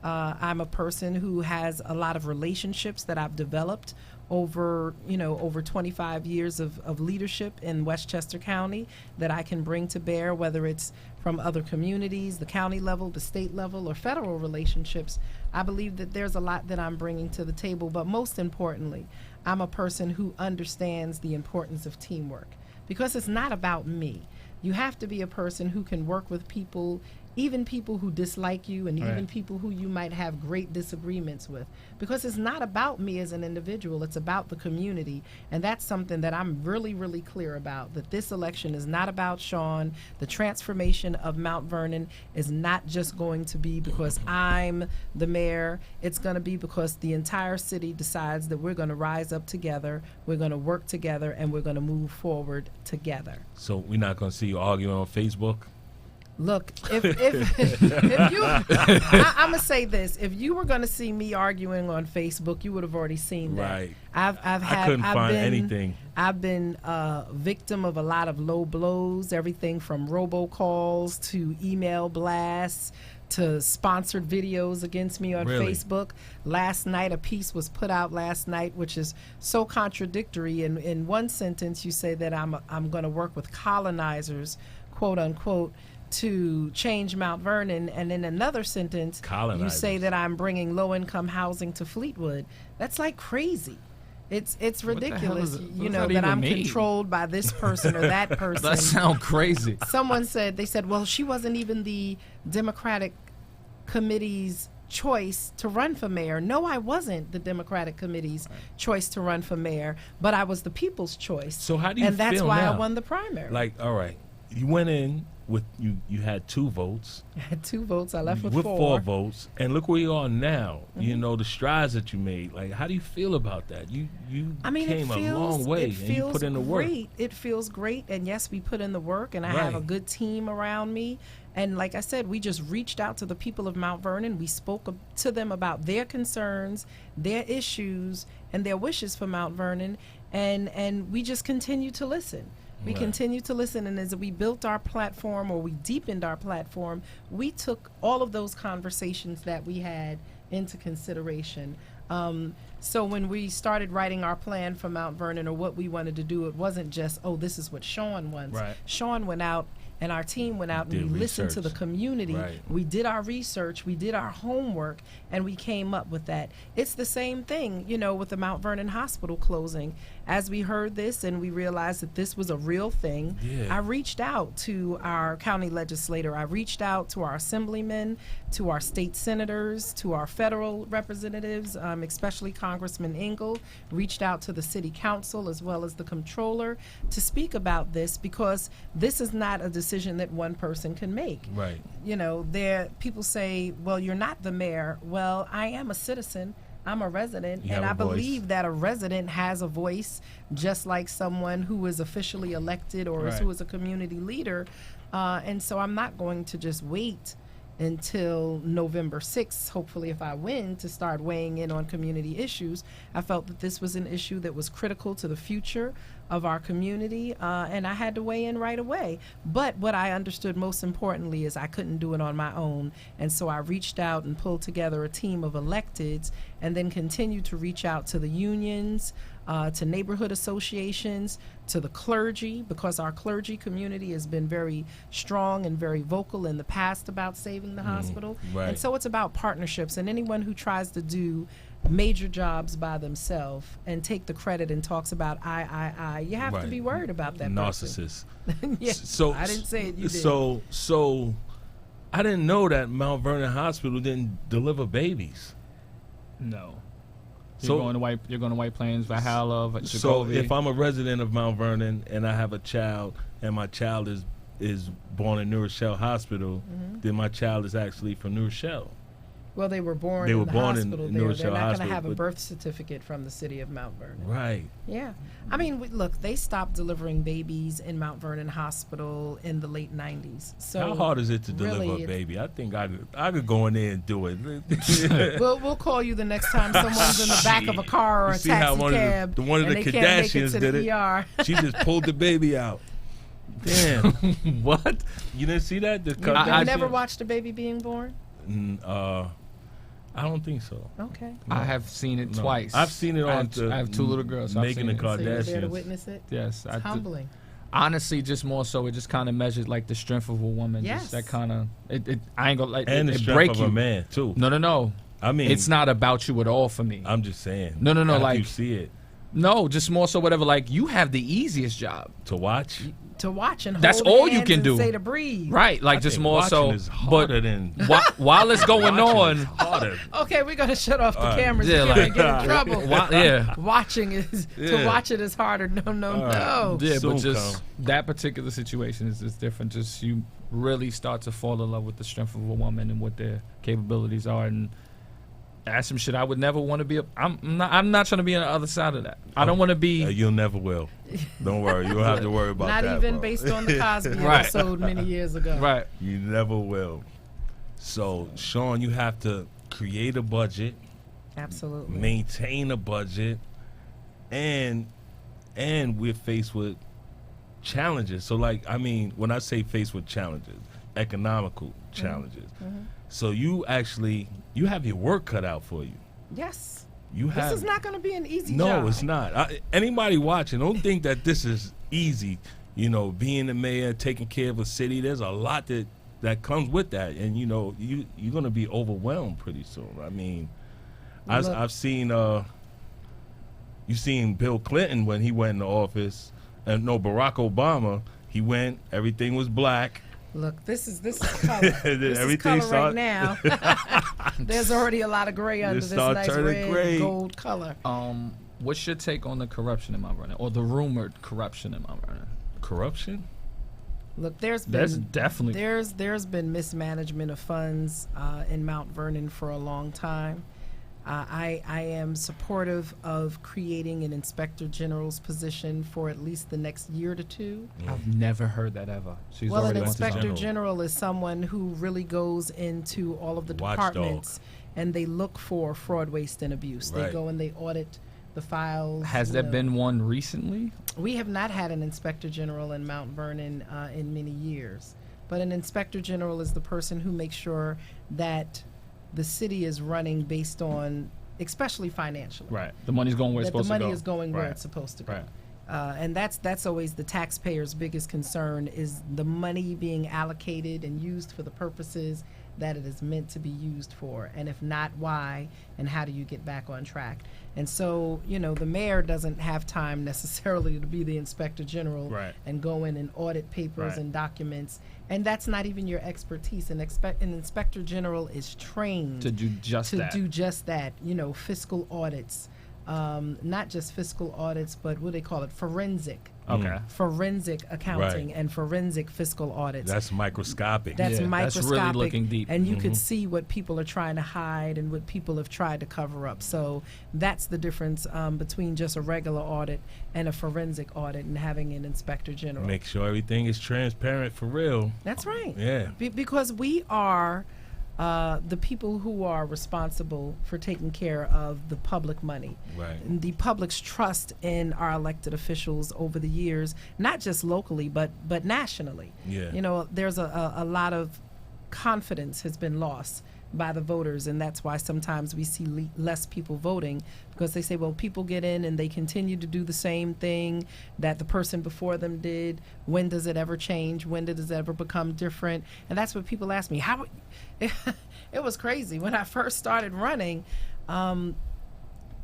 I'm a person who has a lot of relationships that I've developed over 25 years of leadership in Westchester County that I can bring to bear, whether it's from other communities, the county level, the state level, or federal relationships. I believe that there's a lot that I'm bringing to the table, but most importantly, I'm a person who understands the importance of teamwork, because it's not about me. You have to be a person who can work with people, even people who dislike you and even people who you might have great disagreements with, because it's not about me as an individual, it's about the community. And that's something that I'm really, really clear about, that this election is not about Shawyn. The transformation of Mount Vernon is not just going to be because I'm the mayor. It's going to be because the entire city decides that we're going to rise up together, we're going to work together, and we're going to move forward together. So we're not going to see you arguing on Facebook? Look, if you, I'm gonna say this: if you were gonna see me arguing on Facebook, you would have already seen that. Right. I couldn't find anything. I've been a victim of a lot of low blows, everything from robocalls to email blasts to sponsored videos against me on Facebook. Last night, a piece was put out last night, which is so contradictory. In one sentence, you say that I'm going to work with colonizers, quote unquote, to change Mount Vernon, and in another sentence, you say that I'm bringing low-income housing to Fleetwood. That's like crazy. It's ridiculous, that I'm controlled by this person or that person. That sounds crazy. Someone said, well, she wasn't even the Democratic committee's choice to run for mayor. No, I wasn't the Democratic committee's choice to run for mayor, but I was the people's choice. So how do you feel And that's why now? I won the primary. Like, all right, you went in with you had 2 votes. I had 2 votes. I left with 4 votes, and look where you are now. Mm-hmm. You know the strides that you made. Like, how do you feel about that? You came a long way, and you put in the work. It feels great, and yes, we put in the work, and I have a good team around me. And like I said, we just reached out to the people of Mount Vernon. We spoke to them about their concerns, their issues, and their wishes for Mount Vernon, and we just continue to listen. We continue to listen, and as we built our platform, or we deepened our platform, we took all of those conversations that we had into consideration. So when we started writing our plan for Mount Vernon, or what we wanted to do, it wasn't just, oh, this is what Shawyn wants. Right. Shawyn went out, and our team went out, and we listened to the community. Right. We did our research, we did our homework, and we came up with that. It's the same thing, you know, with the Mount Vernon Hospital closing. As we heard this and we realized that this was a real thing, I reached out to our county legislator. I reached out to our assemblymen, to our state senators, to our federal representatives, especially Congressman Engel. Reached out to the city council as well as the comptroller to speak about this, because this is not a decision that one person can make. Right. You know, people say, well, you're not the mayor. Well, I am a citizen. I'm a resident, and I believe that a resident has a voice, just like someone who is officially elected or who is a community leader. And so I'm not going to just wait until November 6th, hopefully if I win, to start weighing in on community issues. I felt that this was an issue that was critical to the future of our community, and I had to weigh in right away. But what I understood most importantly is I couldn't do it on my own, and so I reached out and pulled together a team of electeds, and then continued to reach out to the unions, to neighborhood associations, to the clergy, because our clergy community has been very strong and very vocal in the past about saving the hospital. Right. And so it's about partnerships, and anyone who tries to do major jobs by themselves and take the credit and talks about you have to be worried about that narcissist. Yeah, So I didn't say it, you did. So I didn't know that Mount Vernon Hospital didn't deliver babies. No. So You're going to White Plains, Valhalla, Jacoby. So if I'm a resident of Mount Vernon and I have a child, and my child is born in New Rochelle Hospital, then my child is actually from New Rochelle. Well, they were born in the hospital there. They're not going to have a birth certificate from the city of Mount Vernon. Right. Yeah. I mean, look, they stopped delivering babies in Mount Vernon Hospital in the late 90s. So how hard is it to deliver a baby? I think I could go in there and do it. We'll call you the next time someone's in the back of a car or a taxi cab. One of the Kardashians did it. ER. She just pulled the baby out. Damn. What? You didn't see that? You never watched a baby being born? I don't think so. Okay. No. I have seen it twice. I've seen it on. I have 2 little girls. So making the Kardashians. So you're there to witness it? Yes. It's humbling. Honestly, just more so, it just kind of measured like the strength of a woman. Yes. Just that kind of I ain't gonna like. And the strength of a man too. No. I mean, it's not about you at all for me. I'm just saying. No. Like you see it. No, just more so whatever. Like you have the easiest job to watch. To watch and that's hold all you can do. Say to breathe. Right, like just more so. Is harder than while it's going on. Okay, we're gonna shut off the cameras. Yeah, like, get in trouble. Yeah, watching is to watch it is harder. No. Yeah, but just that particular situation is just different. Just you really start to fall in love with the strength of a woman and what their capabilities are, and that's some shit I would never want to be. I'm not trying to be on the other side of that. I don't want to be. You'll never will. Don't worry. You don't have to worry about that. Not even based on the Cosby episode many years ago. Right. You never will. So, Shawyn, you have to create a budget. Absolutely. Maintain a budget, and we're faced with challenges. So, like, I mean, when I say faced with challenges, economical challenges. Mm-hmm. So you have your work cut out for you. Yes. This is not going to be an easy No, job. it's not. Anybody watching, don't think that this is easy. You know, being the mayor, taking care of a city, there's a lot that comes with that. And, you know, you're going to be overwhelmed pretty soon. I mean, I've seen, you've seen Bill Clinton when he went into office. And Barack Obama, he went, everything was black. Look, this is color. This is color right now. There's already a lot of gray under this nice red gold color. What's your take on the corruption in Mount Vernon, or the rumored corruption in Mount Vernon? Corruption? Look, there's definitely there's been mismanagement of funds in Mount Vernon for a long time. I am supportive of creating an inspector general's position for at least the next year to two. I've never heard that ever. She's Well, an already inspector general is someone who really goes into all of the departments and they look for fraud, waste, and abuse. Right. They go and they audit the files. Has there been one recently? We have not had an inspector general in Mount Vernon in many years. But an inspector general is the person who makes sure that the city is running based on, especially financially. Right. The money's going where it's supposed to go. The money is going where it's supposed to go. Right. And that's always the taxpayer's biggest concern, is the money being allocated and used for the purposes that it is meant to be used for, and if not, why, and how do you get back on track? And so, the mayor doesn't have time necessarily to be the inspector general and go in and audit papers and documents, and that's not even your expertise. An inspector general is trained to do just that. Fiscal audits, not just fiscal audits, but what do they call it? Forensic. Okay. Forensic accounting and forensic fiscal audits. That's microscopic. That's microscopic. That's really looking deep. And you could see what people are trying to hide and what people have tried to cover up. So that's the difference between just a regular audit and a forensic audit and having an inspector general. Make sure everything is transparent for real. That's right. Yeah. Because we are the people who are responsible for taking care of the public money. Right. And the public's trust in our elected officials over the years, not just locally, but nationally. Yeah. There's a lot of confidence has been lost by the voters, and that's why sometimes we see less people voting, because they say, well, people get in and they continue to do the same thing that the person before them did. When does it ever change? When does it ever become different? And that's what people ask me. How it was crazy when I first started running.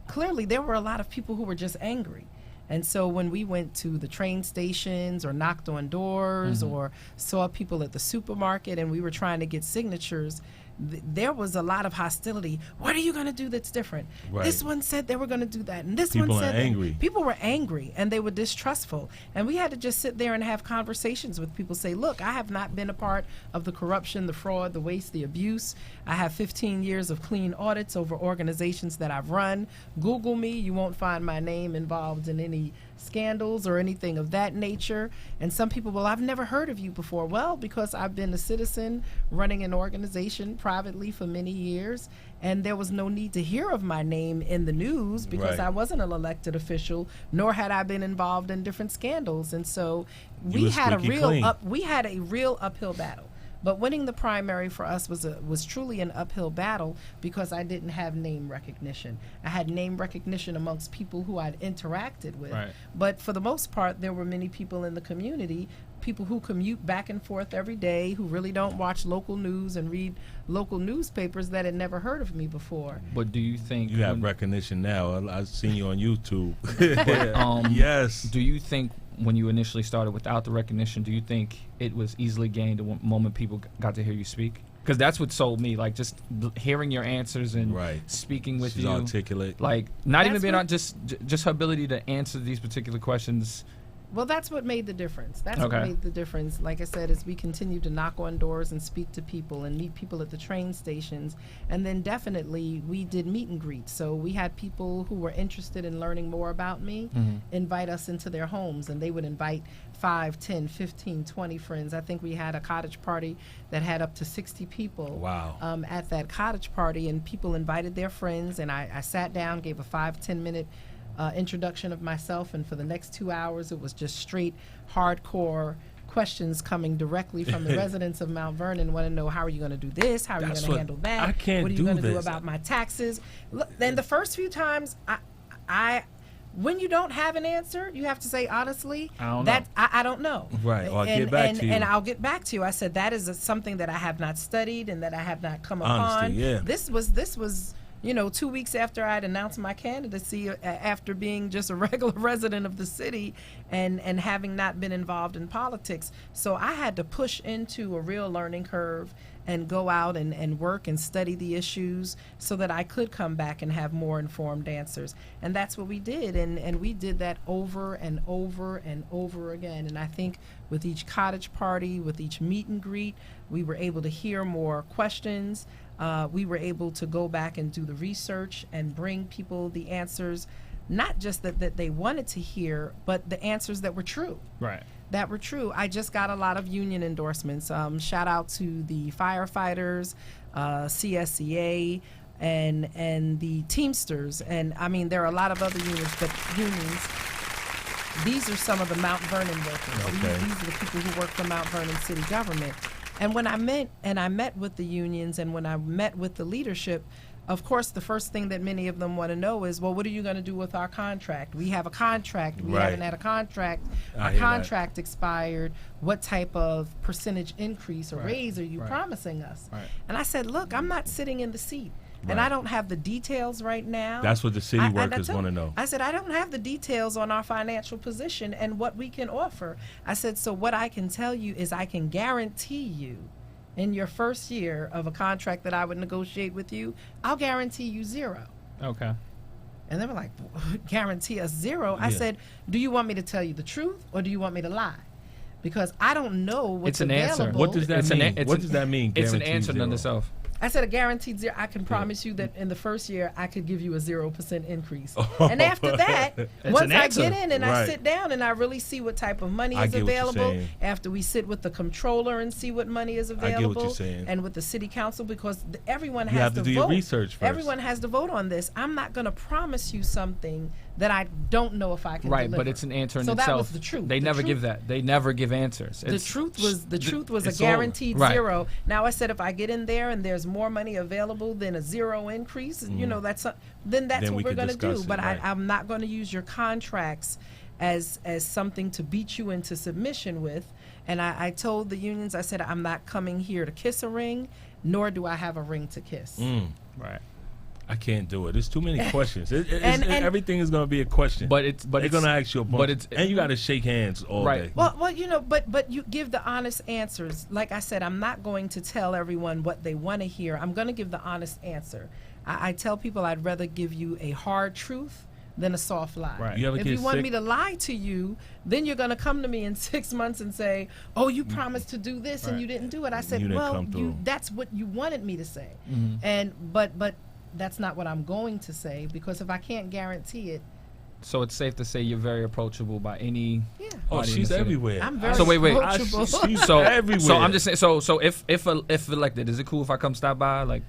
Clearly there were a lot of people who were just angry. And so when we went to the train stations or knocked on doors or saw people at the supermarket and we were trying to get signatures, there was a lot of hostility. What are you going to do that's different? Right. This one said they were going to do that, and this People one said are angry. People were angry, and they were distrustful. And we had to just sit there and have conversations with people, say, look, I have not been a part of the corruption, the fraud, the waste, the abuse. I have 15 years of clean audits over organizations that I've run. Google me. You won't find my name involved in any scandals or anything of that nature. And some people, well, I've never heard of you before. Well, because I've been a citizen running an organization privately for many years, and there was no need to hear of my name in the news because I wasn't an elected official, nor had I been involved in different scandals. And so we had a real uphill battle. But winning the primary for us was truly an uphill battle because I didn't have name recognition. I had name recognition amongst people who I'd interacted with. Right. But for the most part, there were many people in the community, people who commute back and forth every day, who really don't watch local news and read local newspapers, that had never heard of me before. But do you think you have recognition now? I've seen you on YouTube. Yes. Do you think when you initially started without the recognition, do you think it was easily gained the moment people got to hear you speak? Because that's what sold me, like just hearing your answers and speaking with She's you. Articulate. Like not even being on just her ability to answer these particular questions. Well, that's what made the difference. That's what made the difference. Like I said, as we continue to knock on doors and speak to people and meet people at the train stations. And then definitely we did meet and greet. So we had people who were interested in learning more about me invite us into their homes, and they would invite 5, 10, 15, 20 friends. I think we had a cottage party that had up to 60 people at that cottage party, and people invited their friends, and I sat down, gave a 5-10 minute introduction of myself, and for the next 2 hours it was just straight hardcore questions coming directly from the residents of Mount Vernon. Want to know, how are you going to do this? How are you going to handle that? I can't what are you do going to do this. about my taxes? Look, then the first few times when you don't have an answer, you have to say, honestly, I don't know. Right, or I'll get back to you. And I'll get back to you. I said, that is something that I have not studied and that I have not come upon. This was 2 weeks after I'd announced my candidacy, after being just a regular resident of the city and having not been involved in politics. So I had to push into a real learning curve and go out and work and study the issues so that I could come back and have more informed answers. And that's what we did. And we did that over and over and over again. And I think with each cottage party, with each meet and greet, we were able to hear more questions. We were able to go back and do the research and bring people the answers, not just that they wanted to hear, but the answers that were true. Right. That were true. I just got a lot of union endorsements. Shout out to the firefighters, CSEA, and the Teamsters. And I mean, there are a lot of other unions, but unions. These are some of the Mount Vernon workers. Okay. These are the people who work for Mount Vernon City government. And when I met with the unions, and when I met with the leadership, of course, the first thing that many of them want to know is, well, what are you going to do with our contract? We have a contract. We haven't had a contract. Our contract expired. What type of percentage increase or raise are you promising us? Right. And I said, look, I'm not sitting in the seat. Right. And I don't have the details right now. That's what the city workers want to know. I said, I don't have the details on our financial position and what we can offer. I said, so what I can tell you is I can guarantee you in your first year of a contract that I would negotiate with you, I'll guarantee you 0. Okay. And they were like, guarantee us 0? I said, do you want me to tell you the truth or do you want me to lie? Because I don't know what's available. Answer. What does that mean? What does that mean? It's an answer in itself. I said a guaranteed 0. I can promise you that in the first year I could give you a 0% increase. And after that, once I get in and I sit down and I really see what type of money is available, after we sit with the controller and see what money is available, and with the city council, because everyone has to vote. Your research first. Everyone has to vote on this. I'm not going to promise you something that I don't know if I can deliver. But it's an answer in so itself. That was the truth. They never give that. They never give answers. The truth was a guaranteed 0. Now I said if I get in there and there's more money available than a 0 increase, then that's what we're going to do. But I'm not going to use your contracts as something to beat you into submission with. And I told the unions, I said, I'm not coming here to kiss a ring, nor do I have a ring to kiss. Right. I can't do it. There's too many questions. And everything is going to be a question. They're going to ask you a bunch. And you got to shake hands all day. Well, but you give the honest answers. Like I said, I'm not going to tell everyone what they want to hear. I'm going to give the honest answer. I tell people I'd rather give you a hard truth than a soft lie. Right. If you want me to lie to you, then you're going to come to me in 6 months and say, oh, you promised to do this and you didn't do it. I said, that's what you wanted me to say. But that's not what I'm going to say, because if I can't guarantee it. So it's safe to say you're very approachable by any. Yeah. Oh, she's everywhere. I'm very approachable. She's everywhere. So I'm just saying. So if elected, is it cool if I come stop by?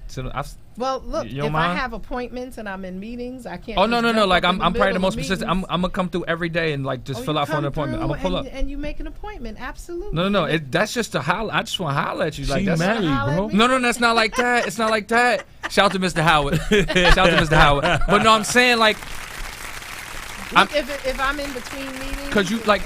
Well, look, if I have appointments and I'm in meetings, I can't. Oh no. Like I'm probably the most persistent. I'm gonna come through every day and just fill out for an appointment. I'm gonna pull up. And you make an appointment, absolutely. No. That's just a holler. I just want to holler at you. She's married, bro. No, that's not like that. It's not like that. Shout out to Mr. Howard. Shout out to Mr. Howard. But no, I'm saying if I'm in between meetings,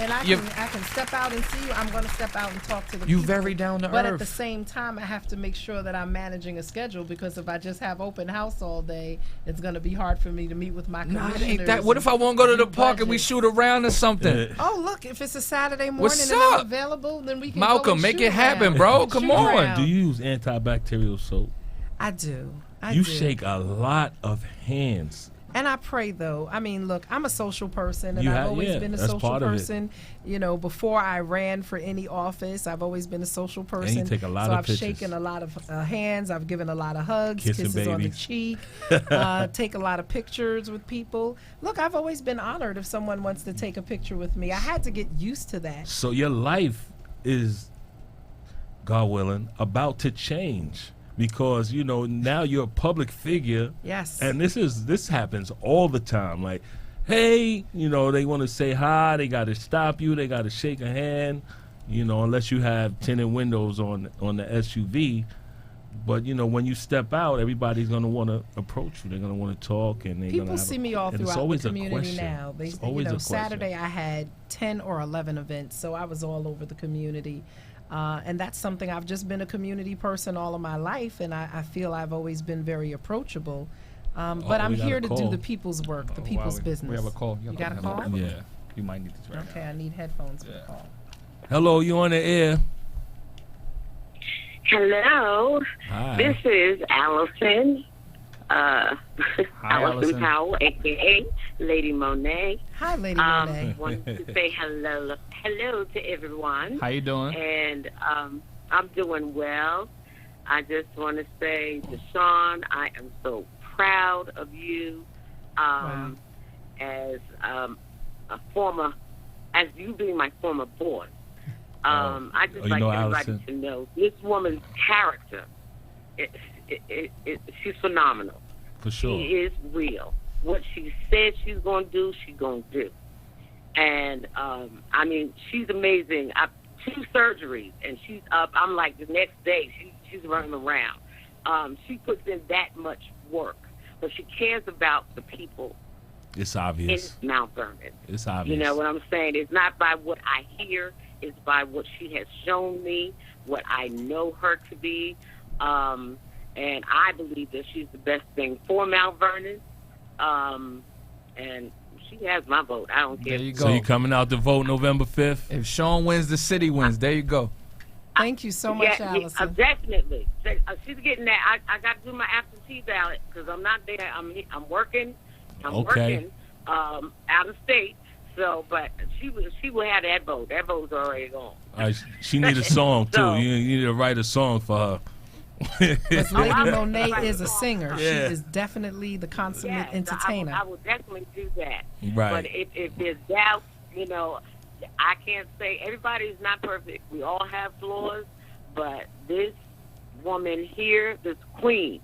and I can step out and see you, I'm going to step out and talk to the people. You very down to earth. But at the same time, I have to make sure that I'm managing a schedule, because if I just have open house all day, it's going to be hard for me to meet with my commissioners. It ain't that. What if I want to go to the park and we shoot around or something? Oh, look, if it's a Saturday morning and I'm available, then we can Malcolm, go and make shoot it happen, around. bro. Come on. Do you use antibacterial soap? I do. You shake a lot of hands. And I pray, though. I mean, look, I'm a social person, and I've always been a social person. Before I ran for any office, I've always been a social person. And you take a lot of pictures. So I've shaken a lot of hands. I've given a lot of hugs, kisses on the cheek, take a lot of pictures with people. Look, I've always been honored if someone wants to take a picture with me. I had to get used to that. So your life is, God willing, about to change. Because now you're a public figure. Yes. And this happens all the time. Like, hey, they want to say hi, they got to stop you, they got to shake a hand, unless you have tinted windows on the SUV. But when you step out, everybody's gonna want to approach you. They're gonna want to talk, and people see me all throughout the community now. It's always a question. Saturday I had 10 or 11 events, so I was all over the community. And that's something. I've just been a community person all of my life, and I feel I've always been very approachable. But I'm here to do the people's work, the people's business. We have a call. You got a call? Yeah. You might need to turn. Okay, I need headphones for the call. Hello, you on the air? Hello. Hi. This is Allison. Hi, Allison. Powell, a.k.a. Lady Monet. Hi, Lady Monet. Wanted to say hello to everyone. How you doing? And I'm doing well. I just want to say, Deshawn, I am so proud of you as as you being my former boss. I just like everybody Allison? to know this woman's character. She's phenomenal. For sure. She is real. What she said she's going to do, she's going to do. And, I mean, she's amazing. 2 surgeries, and she's up. I'm like, the next day, she's running around. She puts in that much work. But she cares about the people It's in obvious. Mount Vernon. It's obvious. You know what I'm saying? It's not by what I hear. It's by what she has shown me, what I know her to be. And I believe that she's the best thing for Mount Vernon. And she has my vote. I don't care. There you go. So you coming out to vote November 5th? If Shawyn wins, the city wins. There you go. Thank you so much, Allison. Definitely. She's getting that. I got to do my absentee ballot because I'm not there. I'm working. I'm working out of state. So, but she will have that vote. That vote's already gone. She need a song, too. So- You need to write a song for her. Because Lady Monet is a singer. Yeah. She is definitely the consummate Yes, entertainer. I will definitely do that. Right. But if there's doubt, you know, I can't say everybody's not perfect. We all have flaws, but this woman here, this queen,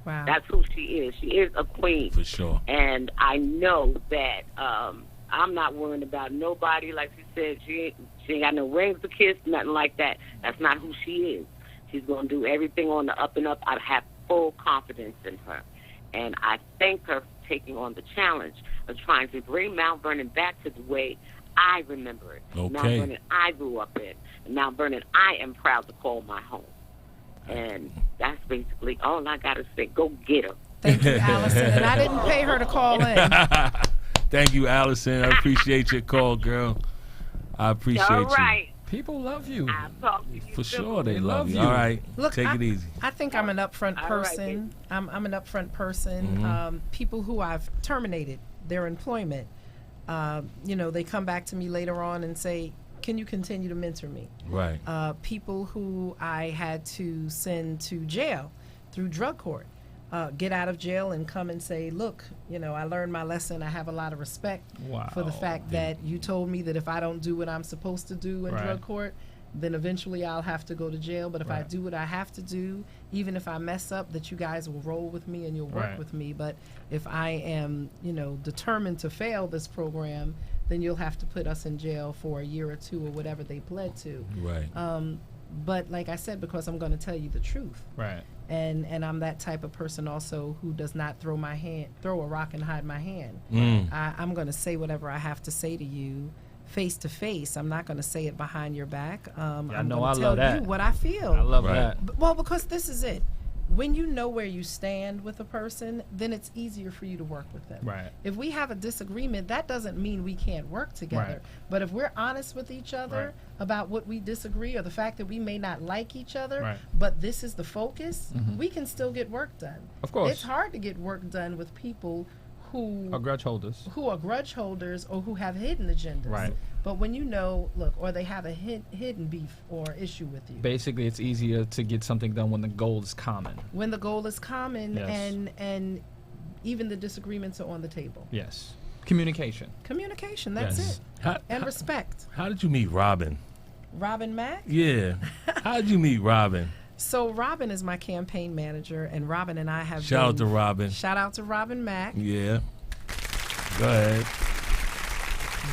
Wow. that's who she is. She is a queen. For sure. And I know that I'm not worrying about nobody. Like she said, she ain't got no rings to kiss, nothing like that. That's not who she is. She's going to do everything on the up and up. I have full confidence in her. And I thank her for taking on the challenge of trying to bring Mount Vernon back to the way I remember it. Okay. Mount Vernon I grew up in. And Mount Vernon I am proud to call my home. And that's basically all I got to say. Go get her. Thank you, Allison. And I didn't pay her to call in. Thank you, Allison. I appreciate your call, girl. I appreciate All you. right. People love you. I'll talk to you For soon. sure, they love you. you. All right, Look, take it easy. I think I'm an upfront All right, person. I'm an upfront person. Mm-hmm. People who I've terminated their employment, they come back to me later on and say, can you continue to mentor me? Right. People who I had to send to jail through drug court, get out of jail and come and say, look, I learned my lesson. I have a lot of respect for the fact that you told me that if I don't do what I'm supposed to do in drug court, then eventually I'll have to go to jail. But if I do what I have to do, even if I mess up, that you guys will roll with me and you'll work with me. But if I am, determined to fail this program, then you'll have to put us in jail for a year or 2 or whatever they pled to. Right. But like I said, because I'm going to tell you the truth. Right. And I'm that type of person also who does not throw a rock and hide my hand. I'm going to say whatever I have to say to you face to face. I'm not going to say it behind your back. I'm going to tell you what I feel. I love Right. that. Well, because this is it. When you know where you stand with a person, then it's easier for you to work with them. Right. If we have a disagreement, that doesn't mean we can't work together. Right. But if we're honest with each other about what we disagree or the fact that we may not like each other, but this is the focus, we can still get work done. Of course. It's hard to get work done with people who Are grudge holders. or who have hidden agendas. Right. But when or they have a hidden beef or issue with you. Basically, it's easier to get something done when the goal is common. When the goal is common Yes. and even the disagreements are on the table. Yes. Communication. Communication, that's Yes. it. And respect. How did you meet Robin? Robin Mack? Yeah. How did you meet Robin? So Robin is my campaign manager, and Robin and I have Shout out been- to Robin. Shout out to Robin Mack. Yeah. Go ahead.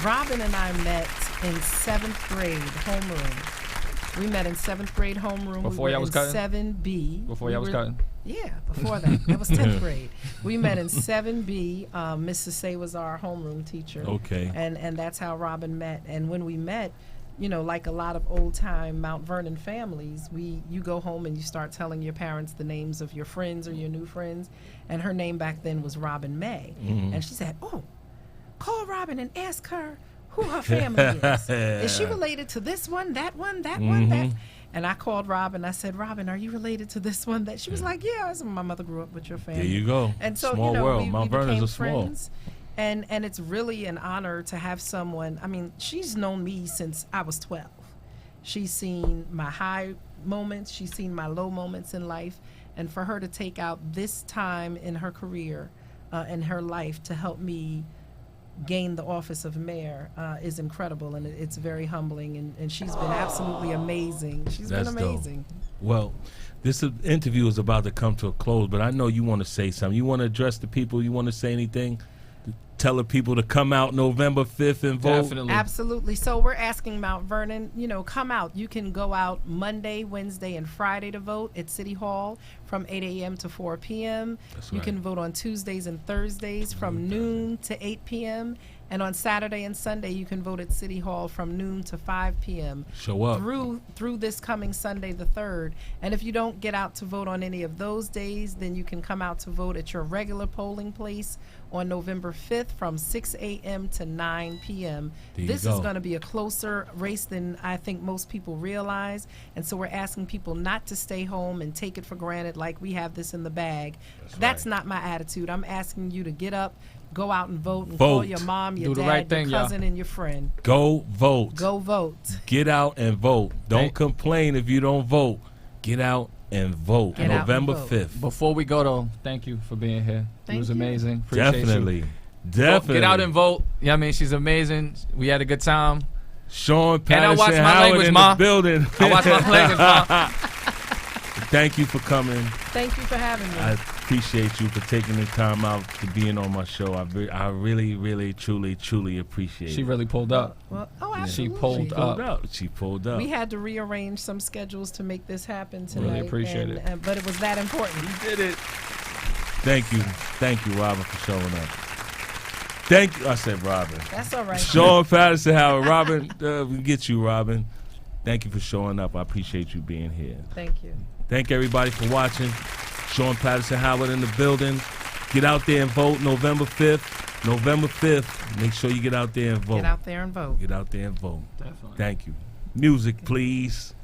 Robin and I met in 7th grade homeroom. We met in 7th grade homeroom. Before we y'all were was in cutting? 7B. Before y'all was cutting? Yeah, before that. That was 10th grade. We met in 7B. Mrs. Say was our homeroom teacher. Okay. And that's how Robin met. And when we met, like a lot of old-time Mount Vernon families, you go home and you start telling your parents the names of your friends or your new friends. And her name back then was Robin May. And she said, oh, call Robin and ask her who her family is. Is she related to this one, that one, that one, that? And I called Robin. I said, Robin, are you related to this one? That she was like, yeah. I said, my mother grew up with your family. There you go. And so, small you know, world. we Mount Vernon's became a small. friends. And it's really an honor to have someone. I mean, she's known me since I was 12. She's seen my high moments. She's seen my low moments in life. And for her to take out this time in her career, in her life, to help me gain the office of mayor is incredible, and it's very humbling, and she's been absolutely amazing. She's That's been amazing. dope. Well, this interview is about to come to a close, but I know you want to say something. You want to address the people? You want to say anything? Tell the people to come out November 5th and vote? Definitely. Absolutely. So we're asking Mount Vernon, you know, come out. You can go out Monday, Wednesday, and Friday to vote at City Hall from 8 a.m. to 4 p.m. That's You right. can vote on Tuesdays and Thursdays from noon to 8 p.m. And on Saturday and Sunday, you can vote at City Hall from noon to 5 p.m. Show up. through this coming Sunday the 3rd. And if you don't get out to vote on any of those days, then you can come out to vote at your regular polling place on November 5th from 6 a.m. to 9 p.m. There you This go. is going to be a closer race than I think most people realize. And so we're asking people not to stay home and take it for granted like we have this in the bag. That's right. not my attitude. I'm asking you to get up, go out and vote, and Vote. call your mom, your Do the dad, right thing, your y'all. cousin, and your friend. Go vote. Go vote. Get out and vote. Don't Thank- complain if you don't vote. Get out and vote. Get out and November vote. 5th. Before we go, though, thank you for being here. Thank it was you. amazing. Appreciate Definitely. you. Definitely. Get out and vote. Yeah, I mean, she's amazing. We had a good time. Shawyn And I watch my Patterson-Howard language, in Ma. the building. I watch my language, Ma. Thank you for coming. Thank you for having me. I appreciate you for taking the time out to being on my show. I really, really, truly appreciate She it. really pulled up. Well, oh, She absolutely. pulled up. She pulled up. We had to rearrange some schedules to make this happen tonight. Really appreciate it. But it was that important. You did it. Thank you, Robin, for showing up. Thank you. I said Robin. That's all right. Shawyn Patterson-Howard. Robin, we get you, Robin. Thank you for showing up. I appreciate you being here. Thank you. Thank everybody for watching. Shawyn Patterson-Howard in the building. Get out there and vote November 5th. November 5th. Make sure you get out there and vote. Get out there and vote. Get out there and vote. Definitely. Thank you. Music, please.